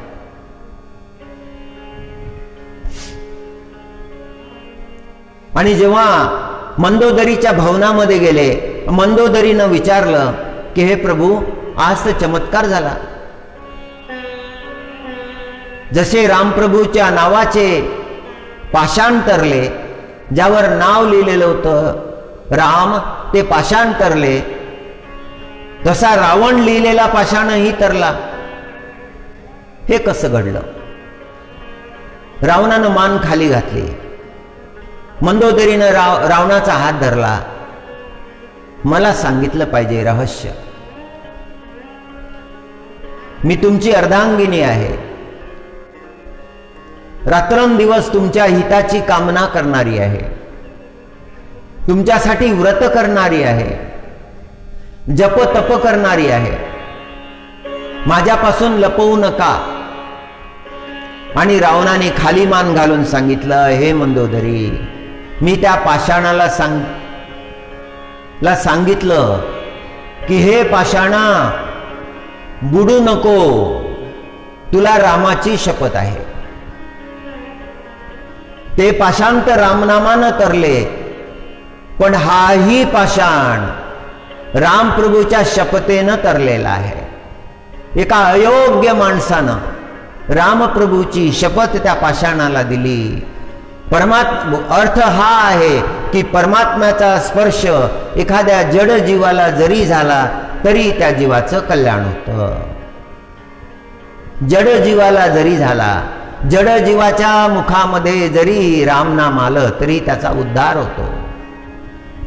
आणि जेव्हा मंदोदरीच्या भवनामध्ये गेले, मंदोदरीनं विचारलं की हे प्रभू आज तर चमत्कार झाला. जसे रामप्रभूच्या नावाचे पाषाण तरले, ज्यावर नाव लिहिलेलं होतं राम ते पाषाण तरले, तसा रावण लिहिलेला पाषाणही तरला. हे कसं घडलं? रावणानं मान खाली घातली. मंदोदरीनं रावणाचा हात धरला. मला सांगितलं पाहिजे रहस्य. मी तुमची अर्धांगिनी आहे, रात्रंदिवस तुमच्या हिताची कामना करणारी आहे, तुमच्यासाठी व्रत करणारी आहे, जप तप करणारी आहे. माझ्यापासून लपवू नका. आणि रावणाने खाली मान घालून सांगितलं, हे मंदोदरी, मी त्या पाषाणाला सांगितलं की हे पाषाणा बुडू नको, तुला रामाची शपथ आहे. ते पाषाण तर रामनामानं तरले, पण हाही पाषाण रामप्रभूच्या शपथेनं तरलेला आहे. एका अयोग्य माणसानं रामप्रभूची शपथ त्या पाषाणाला दिली. अर्थ हा आहे की परमात्म्याचा स्पर्श एखाद्या जड जीवाला जरी झाला तरी त्या जीवाचं कल्याण होतं. जड जीवाला जरी झाला, जड जीवाच्या मुखामध्ये जरी रामनाम आलं तरी त्याचा उद्धार होतो.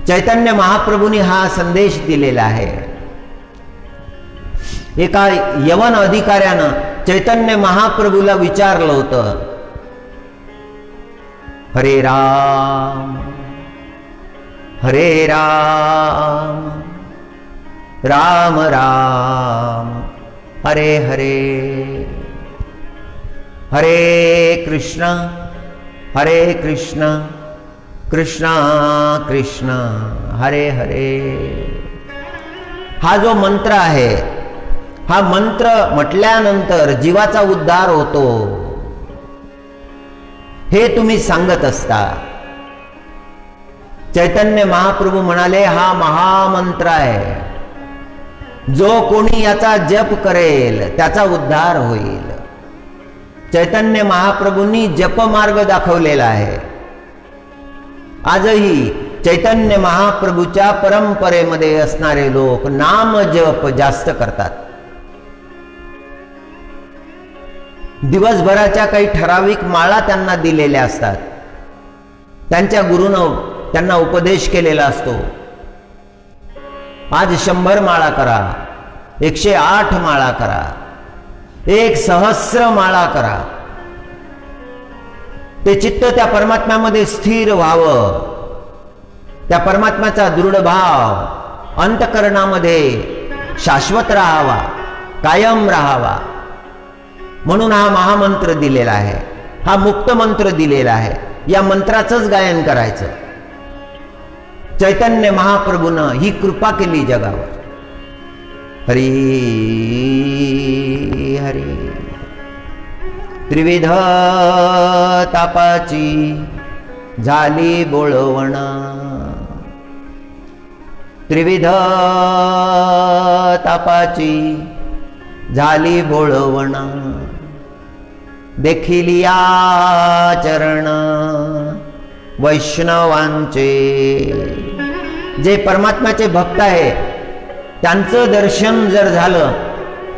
चैतन्य महाप्रभूंनी हा संदेश दिलेला आहे. एका यवन अधिकाऱ्यानं चैतन्य महाप्रभूला विचारलं होतं, हरे राम हरे राम राम राम हरे हरे, हरे कृष्ण कृष्ण कृष्ण हरे हरे. हा जो मंत्र आहे, हा मंत्र म्हटल्यानंतर जीवाचा उद्धार होतो हे तुम्ही सांगत असता. चैतन्य महाप्रभू म्हणाले, हा महामंत्र आहे, जो कोणी याचा जप करेल त्याचा उद्धार होईल. चैतन्य महाप्रभूंनी जप मार्ग दाखवलेला आहे. आजही चैतन्य महाप्रभूच्या परंपरेमध्ये असणारे लोक नाम जप जास्त करतात. दिवसभराच्या काही ठराविक माळा त्यांना दिलेल्या असतात. त्यांच्या गुरुनं त्यांना उपदेश केलेला असतो. आज 100 माळा करा, 108 माळा करा, 1,000 माळा करा. ते चित्त त्या परमात्म्यामध्ये स्थिर व्हावं, त्या परमात्म्याचा दृढ भाव अंतःकरणामध्ये शाश्वत राहावा, कायम राहावा. म्हणून हा महामंत्र दिलेला आहे, हा मुक्त मंत्र दिलेला आहे. या मंत्राचंच गायन करायचं. चैतन्य महाप्रभूनं ही कृपा केली जगावर. हरी हरी. त्रिविध तापाची झाली बोळवण, त्रिविध तापाची झाली बोळवण, देखिलिया चरण वैष्णवांचे. जे परमात्म्याचे भक्त आहे त्यांचं दर्शन जर झालं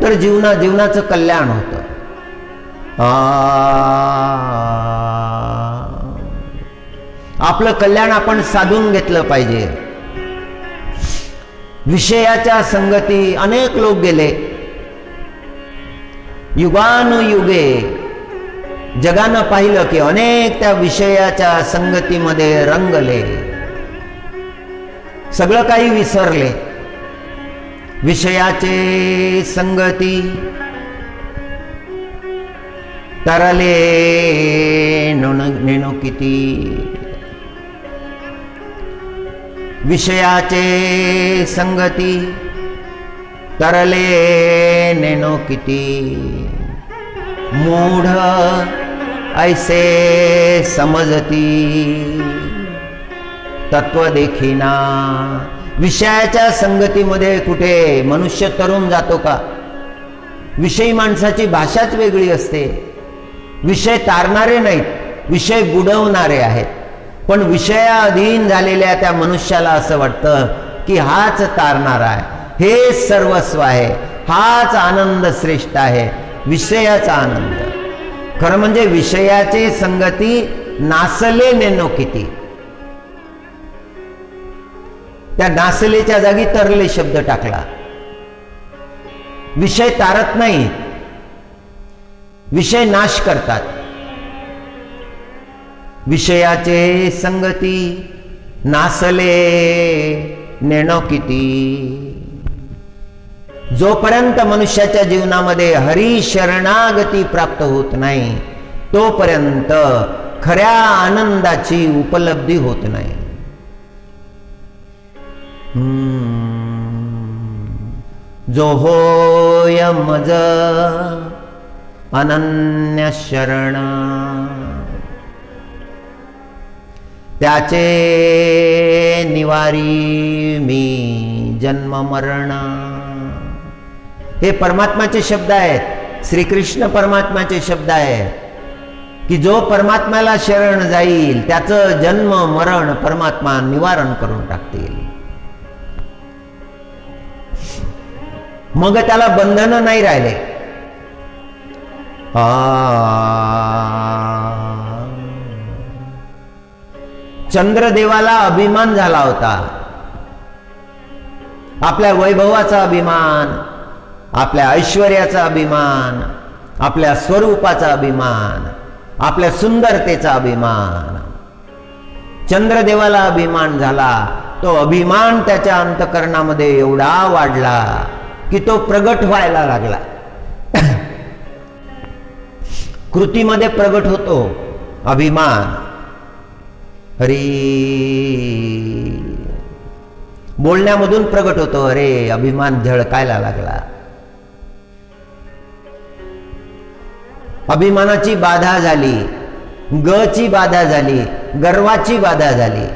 तर जीवनाचं कल्याण होतं. आपलं कल्याण आपण साधून घेतलं पाहिजे. विषयाच्या संगती अनेक लोक गेले, युगानुयुगे जगानं पाहिलं की अनेक त्या विषयाच्या संगतीमध्ये रंगले, सगळं काही विसरले. विषयाचे संगती तरले नेणो किती, विषयाचे संगती तरले नेणो किती, मूढ ऐसे समजती तत्व देखीना. विषयाच्या संगतीमध्ये कुठे मनुष्य तरुण जातो का? विषयी माणसाची भाषाच वेगळी असते. विषय तारणारे नाहीत, विषय बुडवणारे आहेत. पण विषयाधीन झालेल्या त्या मनुष्याला असं वाटतं की हाच तारणारा आहे, हेच सर्वस्व आहे, हाच आनंद श्रेष्ठ आहे, विषयाचा आनंद. खरं म्हणजे विषयाचे संगती नासले नेनो किती. त्या नासलेच्या जागी तरले शब्द टाकला. विषय तारत नाही, विषय नाश करतात. विषयाचे संगती नासले नेणो किती. जोपर्यंत मनुष्याच्या जीवनामध्ये हरी शरणागती प्राप्त होत नाही तोपर्यंत खऱ्या आनंदाची उपलब्धी होत नाही. जो होय मज अनन्य शरण, त्याचे निवारी मी जन्म मरण. हे परमात्म्याचे शब्द आहेत, श्रीकृष्ण परमात्म्याचे शब्द आहेत की जो परमात्म्याला शरण जाईल त्याचं जन्म मरण परमात्मा निवारण करून टाकतील. मग त्याला बंधन नाही राहिले. चंद्रदेवाला अभिमान झाला होता, आपल्या वैभवाचा अभिमान, आपल्या ऐश्वर्याचा अभिमान, आपल्या स्वरूपाचा अभिमान, आपल्या सुंदरतेचा अभिमान. चंद्रदेवाला अभिमान झाला. तो अभिमान त्याच्या अंतःकरणामध्ये एवढा वाढला की तो प्रगट व्हायला लागला. कृतीमध्ये प्रगट होतो अभिमान. हरी. बोलण्यामधून प्रगट होतो. अरे अभिमान झळकायला लागला. अभिमानाची बाधा झाली, गची बाधा झाली, गर्वाची बाधा झाली.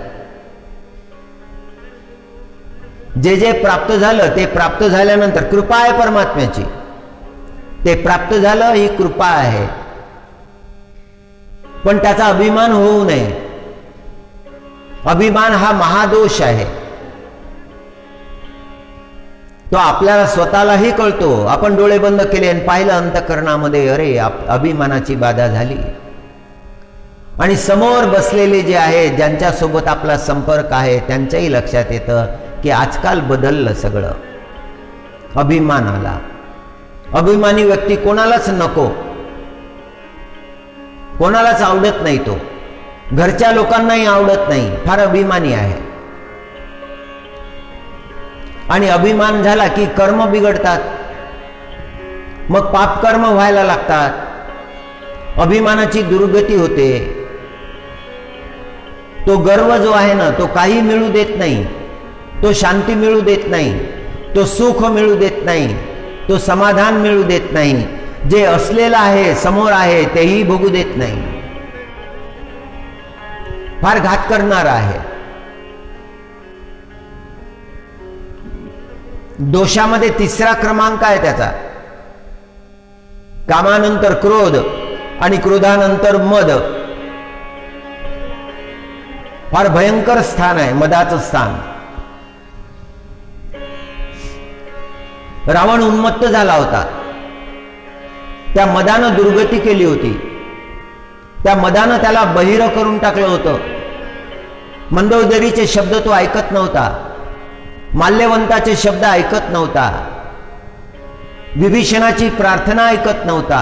जे जे प्राप्त झालं ते प्राप्त झाल्यानंतर कृपा आहे परमात्म्याची. ते प्राप्त झालं ही कृपा आहे, पण त्याचा अभिमान होऊ नये. अभिमान हा महादोष आहे. तो आपल्याला स्वतःलाही कळतो. आपण डोळे बंद केले आणि पाहिलं अंतःकरणामध्ये, अरे अभिमानाची बाधा झाली. आणि समोर बसलेले जे आहे, ज्यांच्यासोबत आपला संपर्क आहे, त्यांच्याही लक्षात येतं की आजकाल बदललं सगळं. अभिमान आला. अभिमानी व्यक्ती कोणालाच नको, कोणालाच आवडत नाही. तो घरच्या लोकांनाही आवडत नाही, फार अभिमानी आहे. आणि अभिमान झाला की कर्म बिघडतात, मग पापकर्म व्हायला लागतात. अभिमानाची दुर्गती होते. तो गर्व जो आहे ना, तो काही मिळू देत नाही. तो शांती मिळू देत नाही, तो सुख मिळू देत नाही, तो समाधान मिळू देत नाही. जे असलेलं आहे, समोर आहे, तेही भोगू देत नाही. फार घात करणार आहे. दोषामध्ये तिसरा क्रमांक आहे त्याचा. कामानंतर क्रोध आणि क्रोधानंतर मद. फार भयंकर स्थान आहे मदाचं स्थान. रावण उन्मत्त झाला होता. त्या मदानं दुर्गती केली होती. त्या मदानं त्याला बहिर करून टाकलं होतं. मंदोदरीचे शब्द तो ऐकत नव्हता. माल्यवंताचे शब्द ऐकत नव्हता. विभीषणाची प्रार्थना ऐकत नव्हता.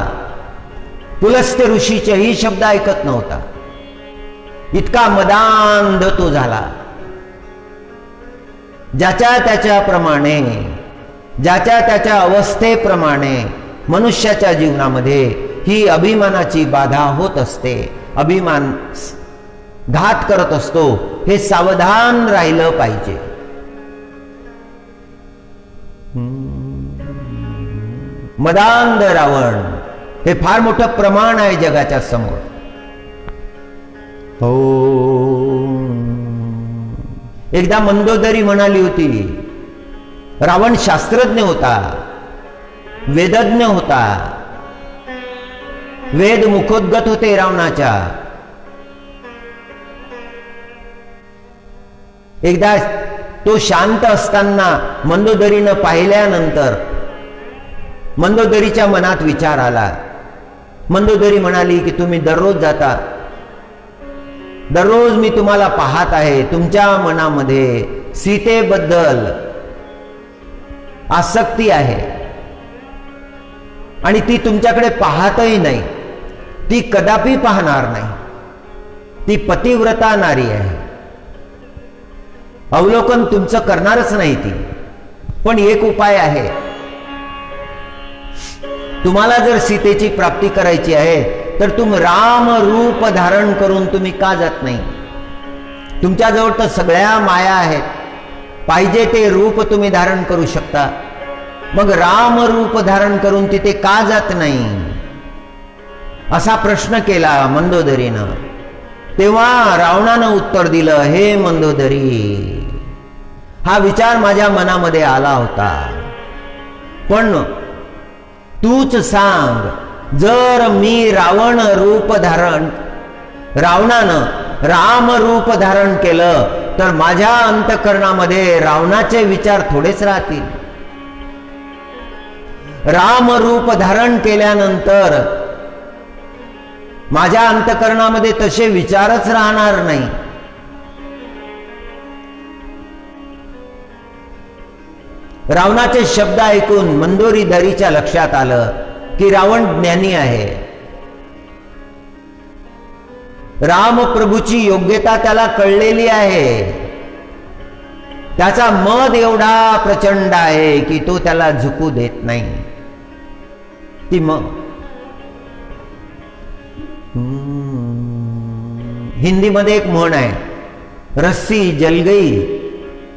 पुलस्त्य ऋषीचेही शब्द ऐकत नव्हता. इतका मदांध तो झाला. ज्याच्या त्याच्याप्रमाणे, ज्याच्या त्याच्या अवस्थेप्रमाणे मनुष्याच्या जीवनामध्ये ही अभिमानाची बाधा होत असते. अभिमान घात करत असतो. हे सावधान राहिलं पाहिजे. मदांध रावण हे फार मोठं प्रमाण आहे जगाच्या समोर. हो, एकदा मंदोदरी म्हणाली होती, रावण शास्त्रज्ञ होता, वेदज्ञ होता, वेद मुखोद्गत होते रावणाच्या. एकदा तो शांत असताना मंदोदरीनं पाहिल्यानंतर मंदोदरीच्या मनात विचार आला. मंदोदरी म्हणाली की तुम्ही दररोज जाता, दररोज मी तुम्हाला पाहत आहे. तुमच्या मनामध्ये सीतेबद्दल आसक्ती आहे आणि ती तुमच्याकडे पाहतही नाही. ती कदापि पाहणार नाही. ती पतिव्रता नारी आहे. अवलोकन तुमचं करणारच नाही ती. पण एक उपाय आहे. तुम्हाला जर सीतेची प्राप्ती करायची आहे तर तुम्ही राम रूप धारण करून तुम्ही का जात नाही? तुमच्याजवळ तर सगळ्या माया आहेत. पाहिजे ते रूप तुम्ही धारण करू शकता. मग राम रूप धारण करून तिथे का जात नाही? असा प्रश्न केला मंदोदरीनं. तेव्हा रावणानं उत्तर दिलं, हे मंदोदरी, हा विचार माझ्या मनामध्ये आला होता, पण तूच सांग, जर मी रावणानं राम रूप धारण केलं तर माझ्या अंतःकरणामध्ये रावणाचे विचार थोडेच राहतील. राम रूप धारण केल्यानंतर माझ्या अंतःकरणामध्ये तसे विचारच राहणार नाही. रावणाचे शब्द ऐकून मंदोदरीच्या लक्षात आलं की रावण ज्ञानी आहे. राम प्रभूची योग्यता त्याला कळलेली आहे. त्याचा मद एवढा प्रचंड आहे की तो त्याला झुकू देत नाही. ती हिंदीमध्ये एक म्हण आहे, रस्सी जल गई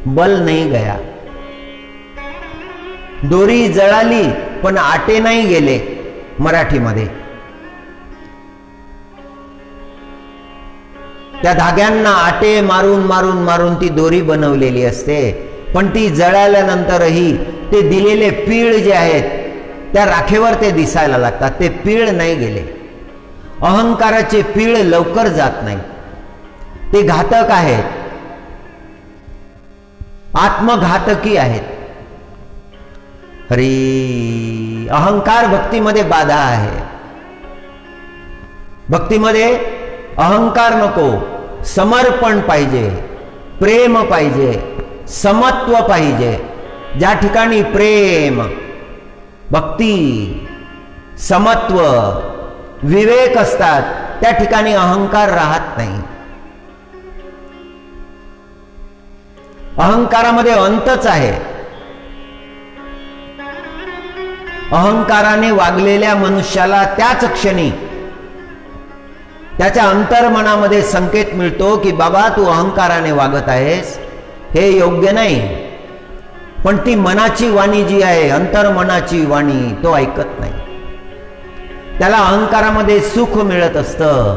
बल नहीं गया. दोरी जळाली पण आटे नाही गेले. मराठीमध्ये त्या धाग्यांना आटे मारून मारून मारून ती दोरी बनवलेली असते, पण ती जळाल्यानंतरही ते दिलेले पीळ जे आहेत त्या राखेवर ते दिसायला लागतात. ते पीळ नाही गेले. अहंकाराचे पीळ लवकर जात नाही. ते घातक आहेत, आत्मघातकी आहेत. हरी, अहंकार भक्तीमध्ये बाधा आहे. भक्तीमध्ये अहंकार नको, समर्पण पाहिजे, प्रेम पाहिजे, समत्व पाहिजे. ज्या ठिकाणी प्रेम, भक्ती, समत्व, विवेक असतात त्या ठिकाणी अहंकार राहत नाही. अहंकारामध्ये अंतच आहे. अहंकाराने वागलेल्या मनुष्याला त्याच क्षणी त्याच्या अंतर्मनामध्ये संकेत मिळतो की बाबा तू अहंकाराने वागत आहेस, हे योग्य नाही. पण ती मनाची वाणी जी आहे, अंतर्मनाची वाणी, तो ऐकत नाही. त्याला अहंकारामध्ये सुख मिळत असतं,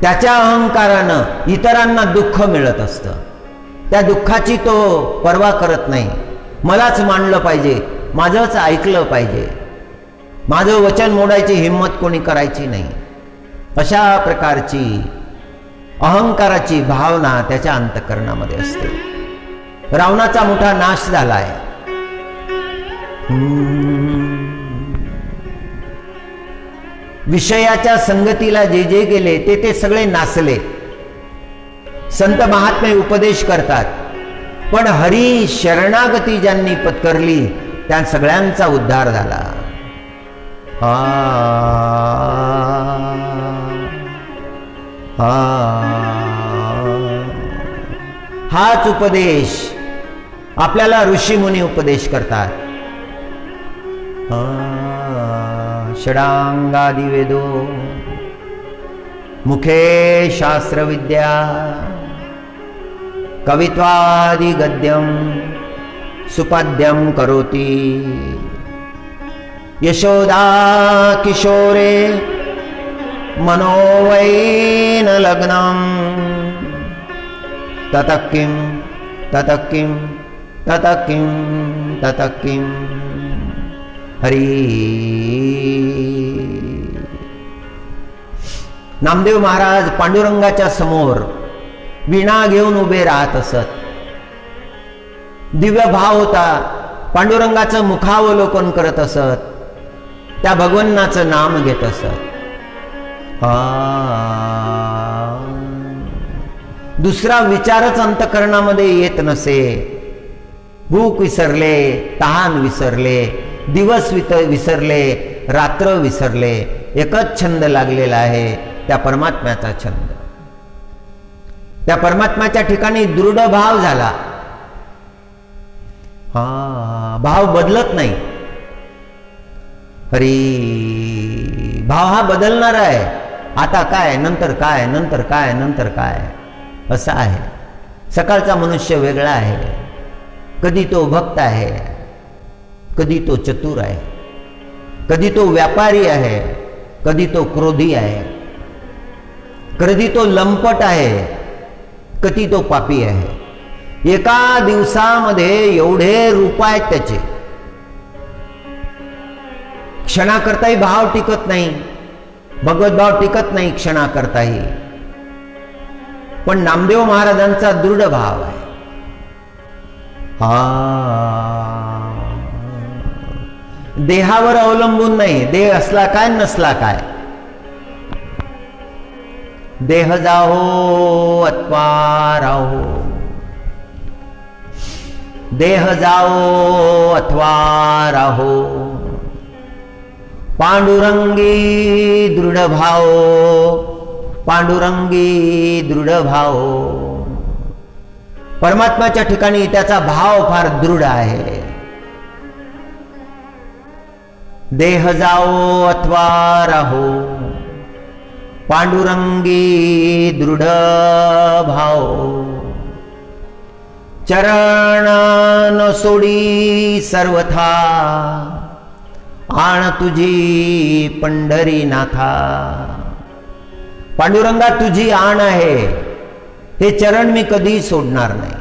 त्याच्या अहंकारानं इतरांना दुःख मिळत असतं. त्या दुःखाची तो पर्वा करत नाही. मलाच मानलं पाहिजे, माझंच ऐकलं पाहिजे, माझं वचन मोडायची हिंमत कोणी करायची नाही. अशा प्रकारची अहंकाराची भावना त्याच्या अंतःकरणामध्ये असते. रावणाचा मोठा नाश झालाय. विषयाच्या संगतीला जे जे गेले ते सगळे नासले. संत महात्मे उपदेश करतात, पण हरी शरणागती ज्यांनी पत्करली त्या सगळ्यांचा उद्धार झाला. हाच उपदेश आपल्याला ऋषीमुनी उपदेश करतात. षडांगादि वेदो मुखे शास्त्रविद्या कवित्वादि गद्यम सुपद्यम करोति यशोदा किशोरे मनोवैन लग्नम ततकिम ततकिम ततकिम ततकिम. हरी. नामदेव महाराज पांडुरंगाच्या समोर वीणा घेऊन उभे राहत असत. दिव्य भाव होता. पांडुरंगाचं मुखावलोकन करत असत, त्या भगवंताचं नाम घेत असत. दुसरा विचारच अंतःकरणामध्ये येत नसे. भूक विसरले, तहान विसरले, दिवस विसरले, रात्र विसरले. एकच छंद लागलेला आहे, त्या परमात्म्याचा छंद. त्या परमात्म्याच्या ठिकाणी दृढ भाव झाला. भाव बदलत नाही. हरी. भाव हा बदलणार आहे. आता काय, नंतर काय, नंतर काय, नंतर काय, असा आहे. सकाळचा मनुष्य वेगळा आहे. कधी तो भक्त आहे, कधी तो चतुर आहे, कधी तो व्यापारी आहे, कधी तो क्रोधी आहे, कधी तो लंपट आहे, कधी तो पापी आहे. एका दिवसामध्ये एवढे रूप आहेत त्याचे. क्षणाकरताही भाव टिकत नाही, भगवत भाव टिकत नाही क्षणाकरताही. पण नामदेव महाराजांचा दृढ भाव आहे. देहावर अवलंबून नाही. देह असला काय, नसला काय. देह जाओ अथवा राहो, देह जाओ अथवा राहो, पांडुरंगी दृढ भाव, पांडुरंगी दृढ भाव. परमात्म्याच्या ठिकाणी त्याचा भाव फार दृढ आहे. देह जाओ अथवा राहो, पांडुरंगी दृढ भाव. चरण न सोडी सर्वथा, आण तुझी पंढरीनाथा. पांडुरंगा तुझी आण आहे, हे चरण मी कधी सोडणार नाही.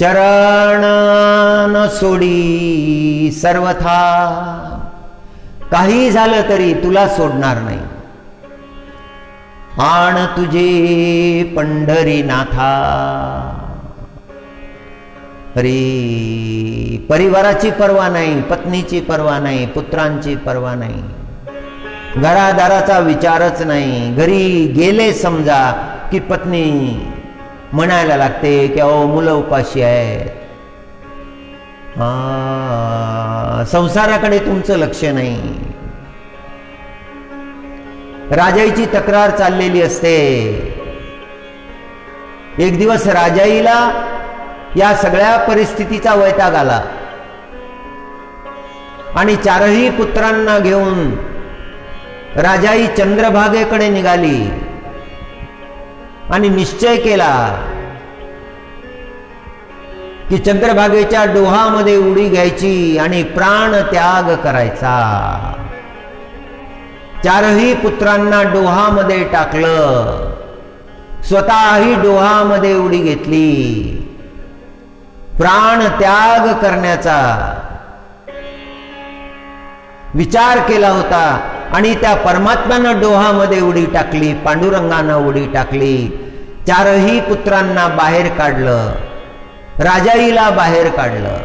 चरण न सोडी सर्वथा, काही झालं तरी तुला सोडणार नाही. आण तुझे पंढरीनाथा. अरे परिवाराची पर्वा नाही, पत्नीची पर्वा नाही, पुत्रांची पर्वा नाही, घरादाराचा विचारच नाही. घरी गेले समजा की पत्नी म्हणायला लागते की अहो मुलं उपाशी आहेत. संसाराकडे तुमचं लक्ष नाही. राजाईची तक्रार चाललेली असते. एक दिवस राजाईला या सगळ्या परिस्थितीचा वैताग आला आणि चारही पुत्रांना घेऊन राजाई चंद्रभागेकडे निघाली आणि निश्चय केला की चंद्रभागेच्या डोहामध्ये उडी घ्यायची आणि प्राण त्याग करायचा. चारही पुत्रांना डोहामध्ये टाकलं, स्वतःही डोहामध्ये उडी घेतली. प्राण त्याग करण्याचा विचार केला होता आणि त्या परमात्म्यानं डोहामध्ये उडी टाकली, पांडुरंगानं उडी टाकली. चारही पुत्रांना बाहेर काढलं, राजाईला बाहेर काढलं.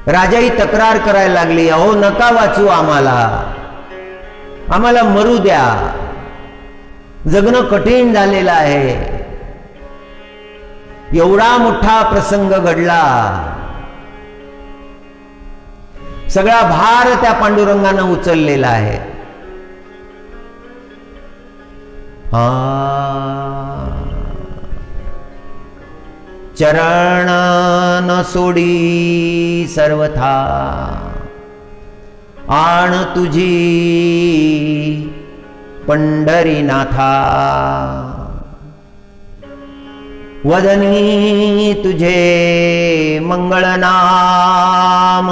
राजाई तक्रार करायला लागली, अहो नका वाचू आम्हाला, आम्हाला मरू द्या, जगणं कठीण झालेलं आहे. एवढा मोठा प्रसंग घडला, सगळा भार त्या पांडुरंगानं उचललेला आहे. चरण न सोडी सर्वथा आण तुझी पंढरीनाथा. वदनी तुझे मंगळ नाम,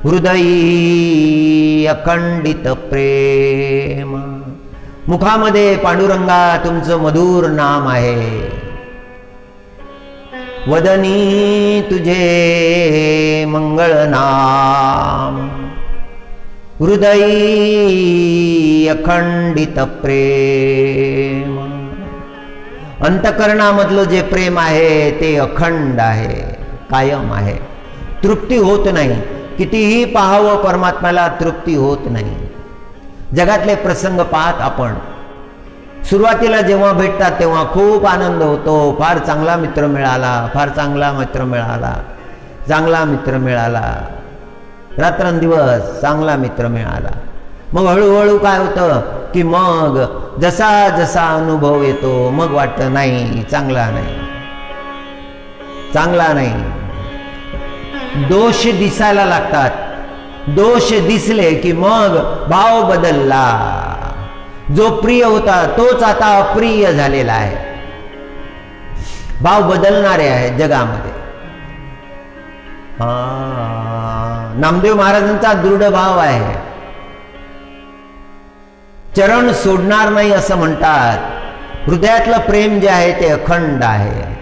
हृदयी अखंडित प्रेम. मुखामध्ये पांडुरंगा तुमचं मधुर नाम आहे. वदनी तुझे मंगळ नाम, हृदयी अखंडित प्रेम. अंतकरणामधलं जे प्रेम आहे ते अखंड आहे, कायम आहे, तृप्ती होत नाही. कितीही पाहावं परमात्म्याला तृप्ती होत नाही. जगातले प्रसंग पाहत आपण, सुरुवातीला जेव्हा भेटतात तेव्हा खूप आनंद होतो. फार चांगला मित्र मिळाला, फार चांगला मित्र मिळाला, चांगला मित्र मिळाला, रात्रंदिवस चांगला मित्र मिळाला. मग हळूहळू काय होतं की मग जसा जसा अनुभव येतो मग वाटतं नाही, चांगला नाही, चांगला नाही. दोष दिसायला लागतात. दोष दिसले की मग भाव बदलला. जो प्रिय होता तोच आता अप्रिय झालेला आहे. भाव बदलणारे आहेत जगामध्ये. नामदेव महाराजांचा दृढ भाव आहे, चरण सोडणार नाही असं म्हणतात. हृदयातलं प्रेम जे आहे ते अखंड आहे.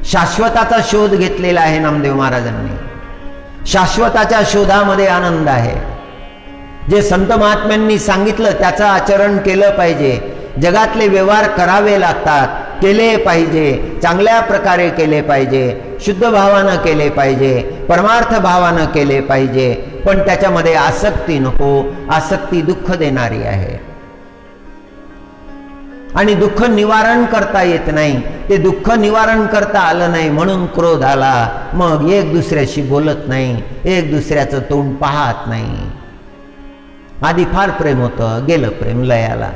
शाश्वताचा शोध घेतलेला आहे नामदेव महाराजांनी. शाश्वताच्या शोधामध्ये आनंद आहे. जे संत महात्म्यांनी सांगितलं त्याचं आचरण केलं पाहिजे. जगातले व्यवहार करावे लागतात, केले पाहिजे, चांगल्या प्रकारे केले पाहिजे, शुद्ध भावानं केले पाहिजे, परमार्थ भावानं केले पाहिजे. पण त्याच्यामध्ये आसक्ती नको. आसक्ती दुःख देणारी आहे आणि दुःख निवारण करता येत नाही. ते दुःख निवारण करता आलं नाही म्हणून क्रोध आला. मग एक दुसऱ्याशी बोलत नाही, एक दुसऱ्याचं तोंड पाहत नाही. आधी फार प्रेम होतं, गेलं प्रेम लयाला.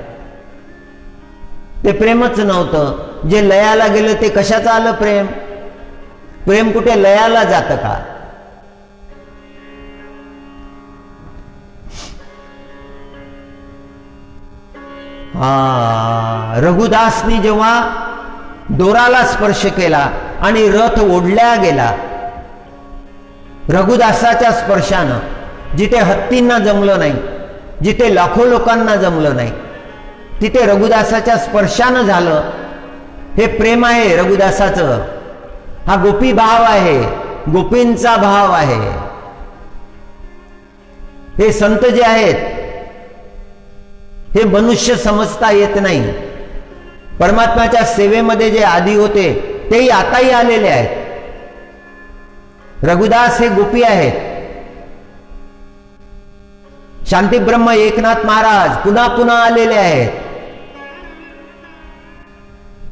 ते प्रेमच नव्हतं. जे लयाला गेलं ते कशाचं आलं प्रेम? प्रेम कुठे लयाला जातं का? रघुदासनी जेव्हा दोराला स्पर्श केला आणि रथ ओढल्या गेला, रघुदासाच्या स्पर्शानं जिथे हत्तींना जमलं नाही, जिथे लाखो लोकांना जमलं नाही, तिथे रघुदासाच्या स्पर्शानं झालं. हे प्रेम आहे रघुदासाचं. हा गोपी भाव आहे, गोपींचा भाव आहे. हे संत जे आहेत हे मनुष्य समजता येत नाही. परमात्म्याच्या सेवेमध्ये जे आधी होते तेही आताही आलेले आहेत. रघुदास हे गोपी आहेत. शांतीब्रह्म एकनाथ महाराज पुन्हा पुन्हा आलेले आहेत.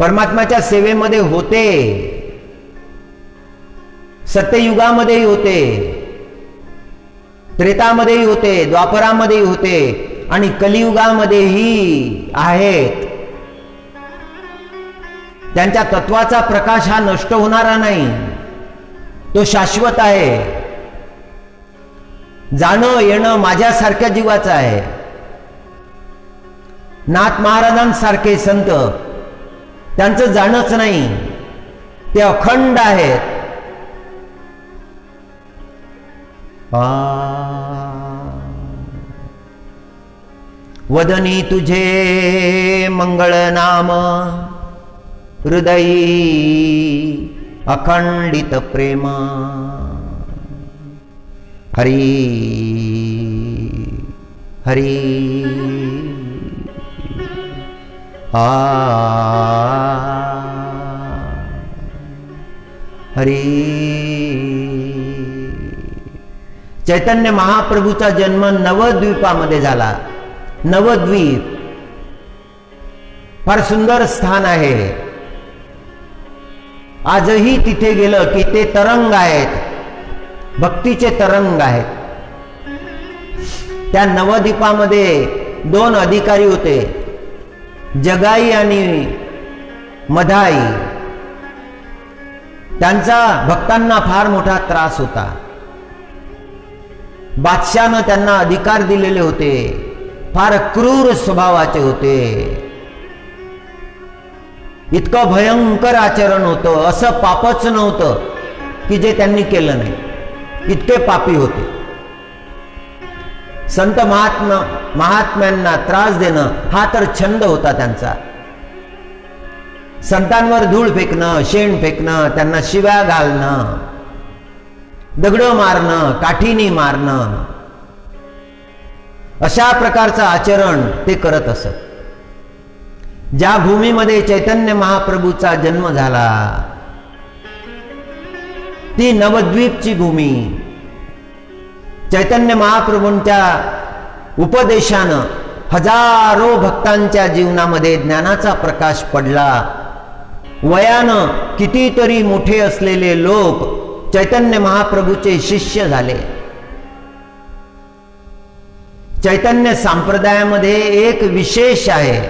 परमात्म्याच्या सेवेमध्ये होते. सत्ययुगामध्येही होते, त्रेतामध्येही होते, द्वापरामध्येही होते आणि कलियुगामध्येही आहेत. त्यांच्या तत्वाचा प्रकाश हा नष्ट होणारा नाही, तो शाश्वत आहे. जाणं येणं माझ्यासारख्या जीवाचं आहे. नाथ महाराजांसारखे संत, त्यांचं जाणंच नाही, ते अखंड आहेत. वदनी तुझे मंगळ नाम, हृदयी अखंडित प्रेम. हरी हरी हरी. चैतन्य महाप्रभूचा जन्म नवद्वीपामध्ये झाला. नवद्वीप फार सुंदर स्थान आहे. आजही तिथे गेलं की ते तरंग आहेत, भक्तीचे तरंग आहेत. त्या नवद्वीपामध्ये 2 अधिकारी होते, जगाई आणि मधाई. त्यांचा भक्तांना फार मोठा त्रास होता. बादशाहनं त्यांना अधिकार दिलेले होते. फार क्रूर स्वभावाचे होते. इतकं भयंकर आचरण होतं, असं पापच नव्हतं की जे त्यांनी केलं नाही. इतके पापी होते. संत महात्म्यांना त्रास देणं हा तर छंद होता त्यांचा. संतांवर धूळ फेकणं, शेण फेकणं, त्यांना शिव्या घालणं, दगडं मारणं, काठीनी मारणं, अशा प्रकारचं आचरण ते करत असत. ज्या भूमीमध्ये चैतन्य महाप्रभूचा जन्म झाला ती नवद्वीपची भूमी. चैतन्य महाप्रभूंच्या उपदेशानं हजारो भक्तांच्या जीवनामध्ये ज्ञानाचा प्रकाश पडला. वयानं कितीतरी मोठे असलेले लोक चैतन्य महाप्रभूचे शिष्य झाले. चैतन्य संप्रदायामध्ये एक विशेष आहे.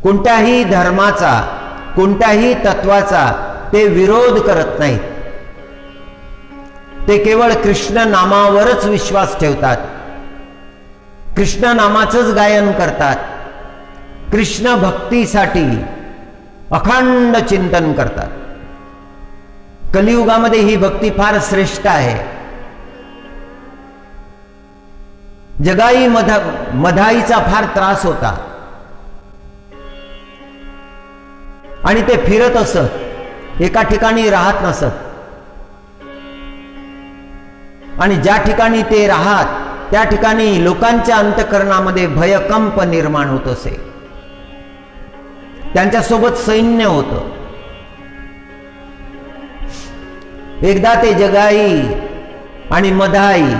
कोणत्याही धर्माचा, कोणत्याही तत्वाचा ते विरोध करत नाहीत. ते केवळ कृष्ण नामावरच विश्वास ठेवतात. कृष्ण नामाचंच गायन करतात. कृष्ण भक्तीसाठी अखंड चिंतन करतात. कलियुगामध्ये ही भक्ती फार श्रेष्ठ आहे. जगाई मधाईचा फार त्रास होता आणि ते फिरत असत, एका ठिकाणी राहत नसत. आणि ज्या ठिकाणी ते राहत त्या ठिकाणी लोकांच्या अंतःकरणामध्ये भयकंप निर्माण होत असे. त्यांच्यासोबत सैन्य होतं. एकदा ते जगाई आणि मधाई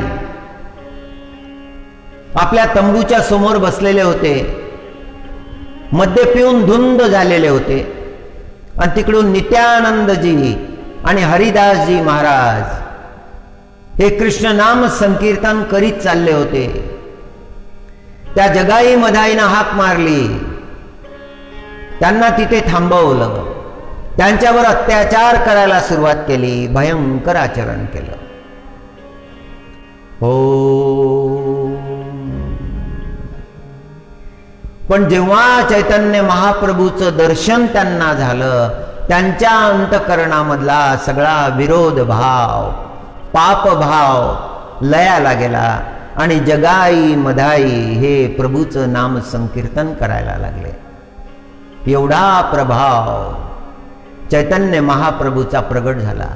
आपल्या तंबूच्या समोर बसलेले होते. मद्य पिऊन धुंद झालेले होते आणि तिकडून नित्यानंदजी आणि हरिदासजी महाराज हे कृष्ण नाम संकीर्तन करीत चालले होते. त्या जगाई मधाईनं हाक मारली. त्यांना तिथे थांबवलं. त्यांच्यावर अत्याचार करायला सुरुवात केली. भयंकर आचरण केलं. हो, पण जेव्हा चैतन्य महाप्रभूचं दर्शन त्यांना झालं, त्यांच्या अंतःकरणामधला सगळा विरोध भाव, पाप भाव लयाला गेला आणि जगाई मधाई हे प्रभूचं नाम संकीर्तन करायला लागले. एवढा प्रभाव चैतन्य महाप्रभूचा प्रगट झाला.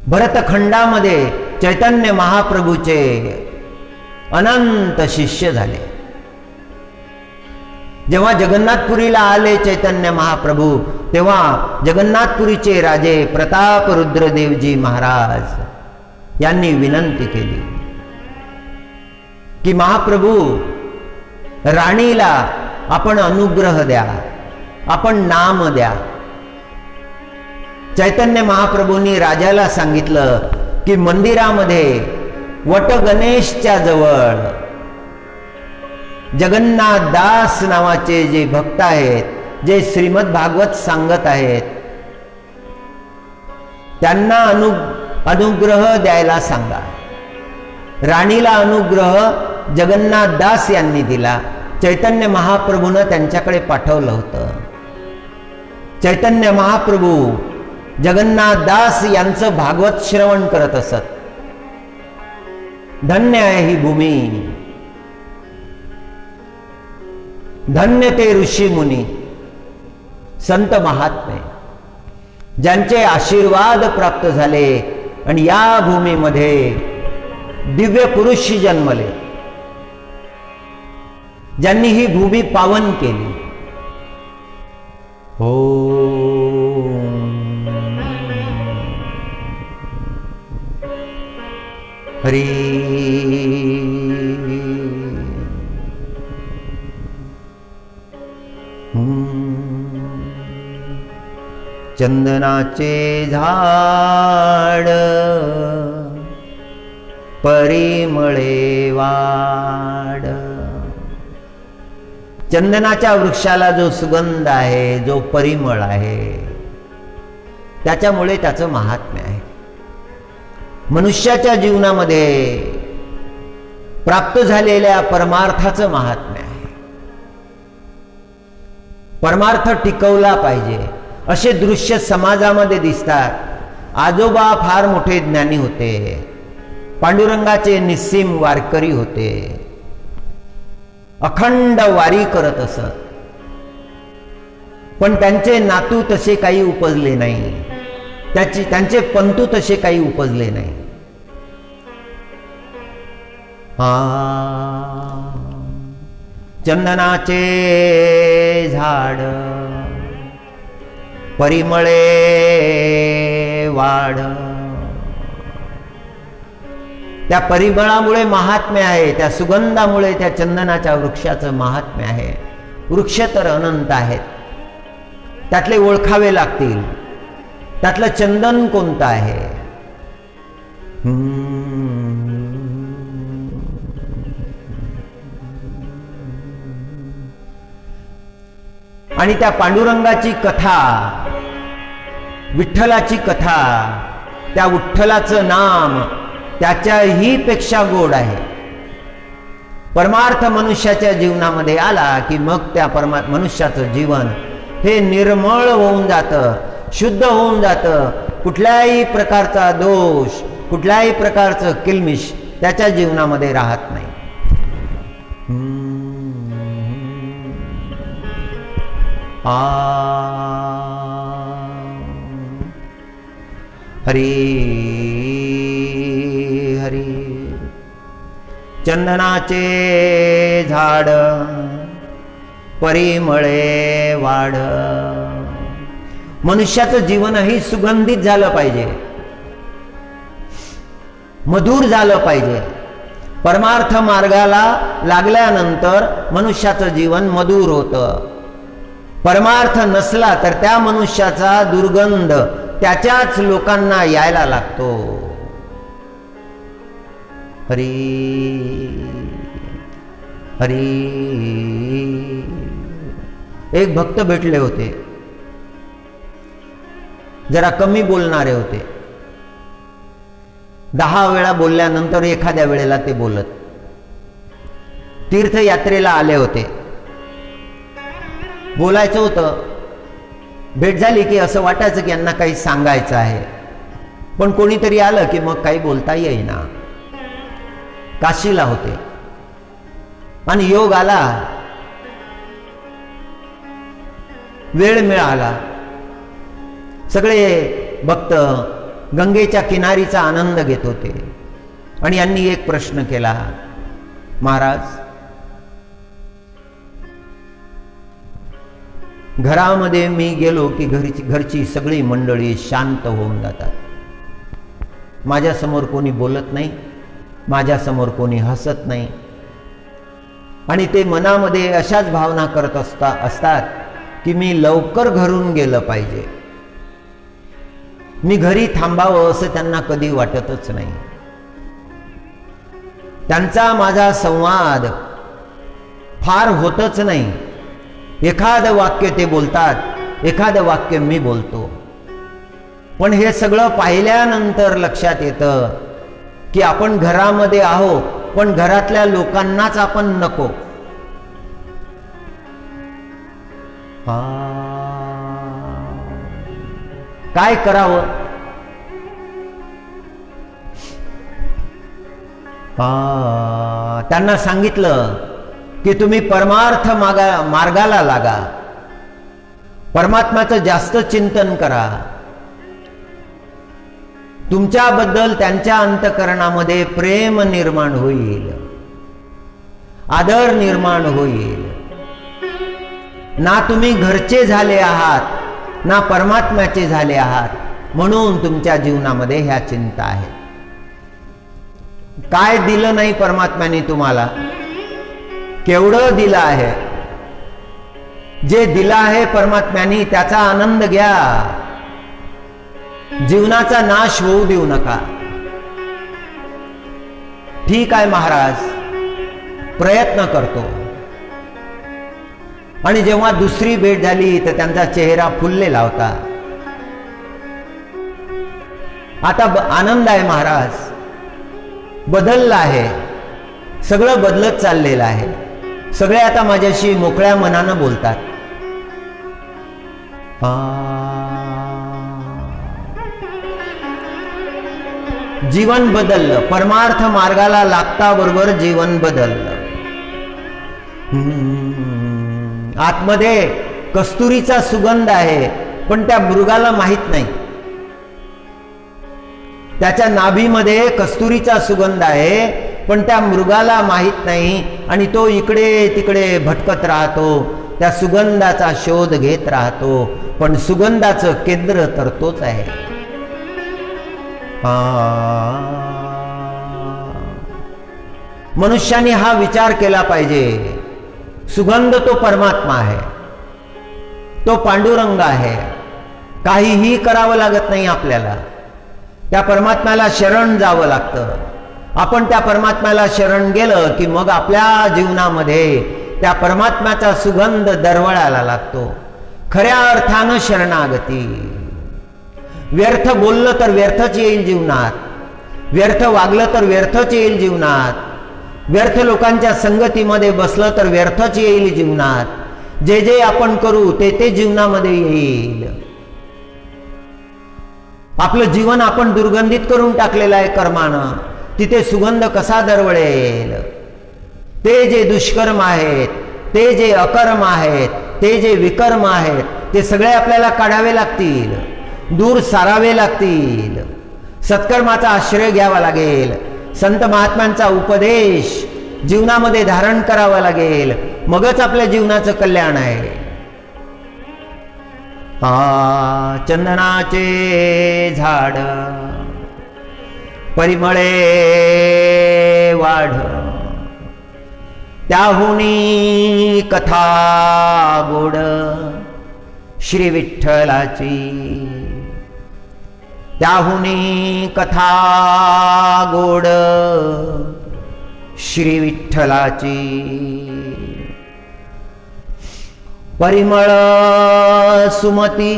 भरतखंडामध्ये चैतन्य महाप्रभूचे अनंत शिष्य झाले. जेव्हा जगन्नाथपुरीला आले चैतन्य महाप्रभू, तेव्हा जगन्नाथपुरीचे राजे प्रताप रुद्रदेवजी महाराज यांनी विनंती केली की महाप्रभू, राणीला आपण अनुग्रह द्या, आपण नाम द्या. चैतन्य महाप्रभूंनी राजाला सांगितलं की मंदिरामध्ये वट गणेशच्या जवळ जगन्नाथ दास नावाचे जे भक्त आहेत, जे श्रीमद भागवत सांगत आहेत, त्यांना अनुग्रह द्यायला सांगा. राणीला अनुग्रह जगन्नाथ दास यांनी दिला. चैतन्य महाप्रभूनं त्यांच्याकडे पाठवलं होतं. चैतन्य महाप्रभू जगन्नाथ दास यांचं भागवत श्रवण करत असत. धन्य आहे ही भूमी, धन्य ते ऋषी मुनी संत महात्मे, ज्यांचे आशीर्वाद प्राप्त झाले आणि या भूमीमध्ये दिव्य पुरुष जन्मले, ज्यांनी ही भूमी पावन केली. हो हरी चंदनाचे झाड परिमळे वाड. चंदनाच्या वृक्षाला जो सुगंध आहे, जो परिमळ आहे, त्याच्यामुळे त्याचं महात्म्य आहे. मनुष्याच्या जीवनामध्ये प्राप्त झालेल्या परमार्थाचं महात्म्य आहे. परमार्थ टिकवला पाहिजे असे दृश्य समाजामध्ये दिसतात. आजोबा फार मोठे ज्ञानी होते, पांडुरंगाचे निस्सीम वारकरी होते, अखंड वारी करत असत, पण त्यांचे नातू तसे काही उपजले नाही, त्यांचे पंतू तसे काही उपजले नाही. चंदनाचे झाड परिमळे वाढ. त्या परिमळामुळे महात्म्य आहे, त्या सुगंधामुळे त्या चंदनाच्या वृक्षाचं महात्म्य आहे. वृक्ष तर अनंत आहेत, त्यातले ओळखावे लागतील. त्यातलं चंदन कोणतं आहे? आणि त्या पांडुरंगाची कथा, विठ्ठलाची कथा, त्या विठ्ठलाचं नाम त्याच्याही पेक्षा गोड आहे. परमार्थ मनुष्याच्या जीवनामध्ये आला की मग त्या मनुष्याचं जीवन हे निर्मळ होऊन जातं, शुद्ध होऊन जातं. कुठल्याही प्रकारचा दोष, कुठल्याही प्रकारचं किलमिश त्याच्या जीवनामध्ये राहत नाही. हरी हरी. चंदनाचे झाड परिमळे वाढ. मनुष्याचं जीवनही सुगंधित झालं पाहिजे, मधुर झालं पाहिजे. परमार्थ मार्गाला लागल्यानंतर मनुष्याचं जीवन मधुर होतं. परमार्थ नसला तर त्या मनुष्याचा दुर्गंध त्याच्याच लोकांना यायला लागतो. हरी हरी. एक भक्त भेटले होते, जरा कमी बोलणारे होते. 10 वेळा बोलल्यानंतर एखाद्या वेळेला ते बोलत. तीर्थयात्रेला आले होते, बोलायचं होतं. भेट झाली की असं वाटायचं की यांना काही सांगायचं आहे, पण कोणीतरी आलं की मग काही बोलता येईना. काशीला होते आणि योग आला, वेळ मिळाला. सगळे भक्त गंगेच्या किनारीचा आनंद घेत होते आणि यांनी एक प्रश्न केला, महाराज घरामध्ये मी गेलो की घरची सगळी मंडळी शांत होऊन जातात. माझ्यासमोर कोणी बोलत नाही, माझ्यासमोर कोणी हसत नाही, आणि ते मनामध्ये अशाच भावना करत असतात की मी लवकर घरून गेलं पाहिजे, मी घरी थांबावं असं त्यांना कधी वाटतच नाही. त्यांचा माझा संवाद फार होतच नाही. एखादं वाक्य ते बोलतात, एखादं वाक्य मी बोलतो. पण हे सगळं पाहिल्यानंतर लक्षात येतं की आपण घरामध्ये आहोत, पण घरातल्या लोकांनाच आपण नको. काय करावं? त्यांना सांगितलं की तुम्ही परमार्थ मार्गाला लागा, परमात्म्याचं जास्त चिंतन करा. तुमच्याबद्दल त्यांच्या अंतःकरणामध्ये प्रेम निर्माण होईल, आदर निर्माण होईल. ना तुम्ही घरचे झाले आहात, ना परमात्म्याचे झाले आहात, म्हणून तुमच्या जीवनामध्ये ह्या चिंता आहेत. काय दिलं नाही परमात्म्याने तुम्हाला? केवढं दिलं आहे. जे दिलं आहे परमात्म्याने त्याचा आनंद घ्या. जीवनाचा नाश होऊ देऊ नका. ठीक आहे महाराज, प्रयत्न करतो. आणि जेव्हा दुसरी भेट झाली तर त्यांचा चेहरा फुललेला होता. आता आनंद आहे महाराज, बदललं आहे, सगळं बदलत चाललेलं आहे. सगळे आता माझ्याशी मोकळ्या मनानं बोलतात. जीवन बदललं. परमार्थ मार्गाला लागता बरोबर जीवन बदललं. आतमध्ये कस्तुरीचा सुगंध आहे, पण त्या मृगाला माहित नाही. त्याच्या नाभीमध्ये कस्तुरीचा सुगंध आहे, पण त्या मृगाला माहित नाही. आणि तो इकडे तिकडे भटकत राहतो, त्या सुगंधाचा शोध घेत राहतो. पण सुगंधाचं केंद्र तर तोच आहे. मनुष्याने हा विचार केला पाहिजे. सुगंध तो परमात्मा आहे, तो पांडुरंग आहे. काहीही करावं लागत नाही आपल्याला. त्या परमात्म्याला शरण जावं लागतं. आपण त्या परमात्म्याला शरण गेलं की मग आपल्या जीवनामध्ये त्या परमात्म्याचा सुगंध दरवळायला लागतो. खऱ्या अर्थानं शरणागती. व्यर्थ बोललं तर व्यर्थच येईल जीवनात, व्यर्थ वागलं तर व्यर्थच येईल जीवनात, व्यर्थ लोकांच्या संगतीमध्ये बसलं तर व्यर्थच येईल जीवनात. जे जे आपण करू ते ते जीवनामध्ये येईल. आपलं जीवन आपण दुर्गंधित करून टाकलेलं आहे कर्मानं. तिथे सुगंध कसा दरवळेल? ते जे दुष्कर्म आहेत, ते जे अकर्म आहेत, ते जे विकर्म आहेत, ते सगळे आपल्याला काढावे लागतील, दूर सारावे लागतील. सत्कर्माचा आश्रय घ्यावा लागेल. संत महात्म्यांचा उपदेश जीवनामध्ये धारण करावा लागेल. मगच आपल्या जीवनाचं कल्याण आहे. चंदनाचे झाड परिमळे वाढ, त्याहुनी कथा गोड श्री विठ्ठलाची. त्याहुनी कथा गोड श्री विठ्ठलाची. परिमळ सुमती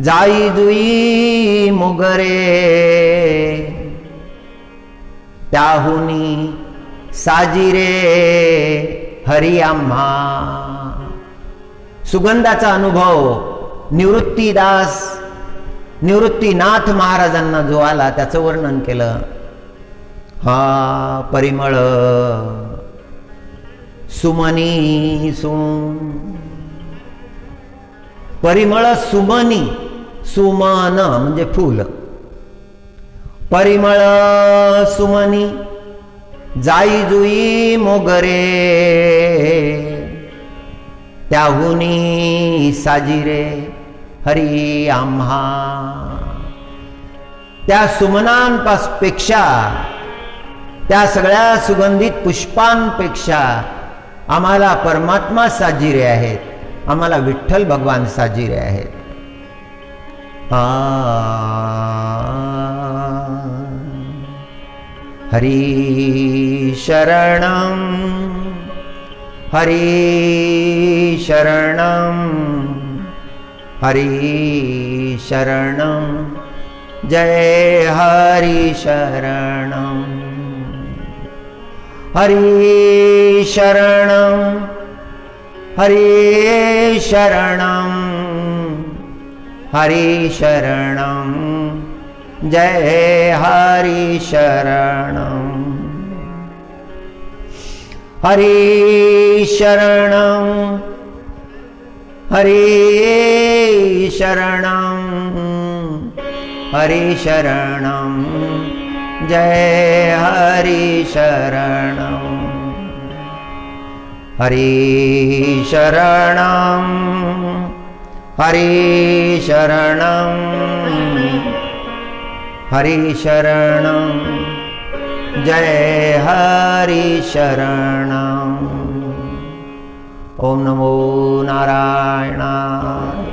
जाई जुई मोगरे, त्याहुनी साजिरे हरी आम्हा. सुगंधाचा अनुभव निवृत्तीनाथ महाराजांना जो आला त्याचं वर्णन केलं. परिमळ सुमनी परिमळ सुमनी, सुमन म्हणजे फूल. परिमळ सुमनी जाई जुई मोगरे, त्याहुनी साजिरे हरी आम्हा. त्या सुमनांपेक्षा, त्या सगळ्या सुगंधित पुष्पांपेक्षा आम्हाला परमात्मा साजिरे आहेत, आम्हाला विठ्ठल भगवान साजिरे आहेत. हरी शरणं हरी शरणं हरी शरणं जय हरि शरणं हरि शरणं हरि शरणं हरि शरणं जय हरि शरणं हरि शरणं हरि शरणं हरि शरणं जय हरि शरणं हरि शरणं हरि शरणं हरि शरणं जय हरि शरणं. ओम नमो नारायणाय.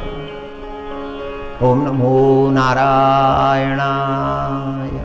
ओम नमो नारायणाय.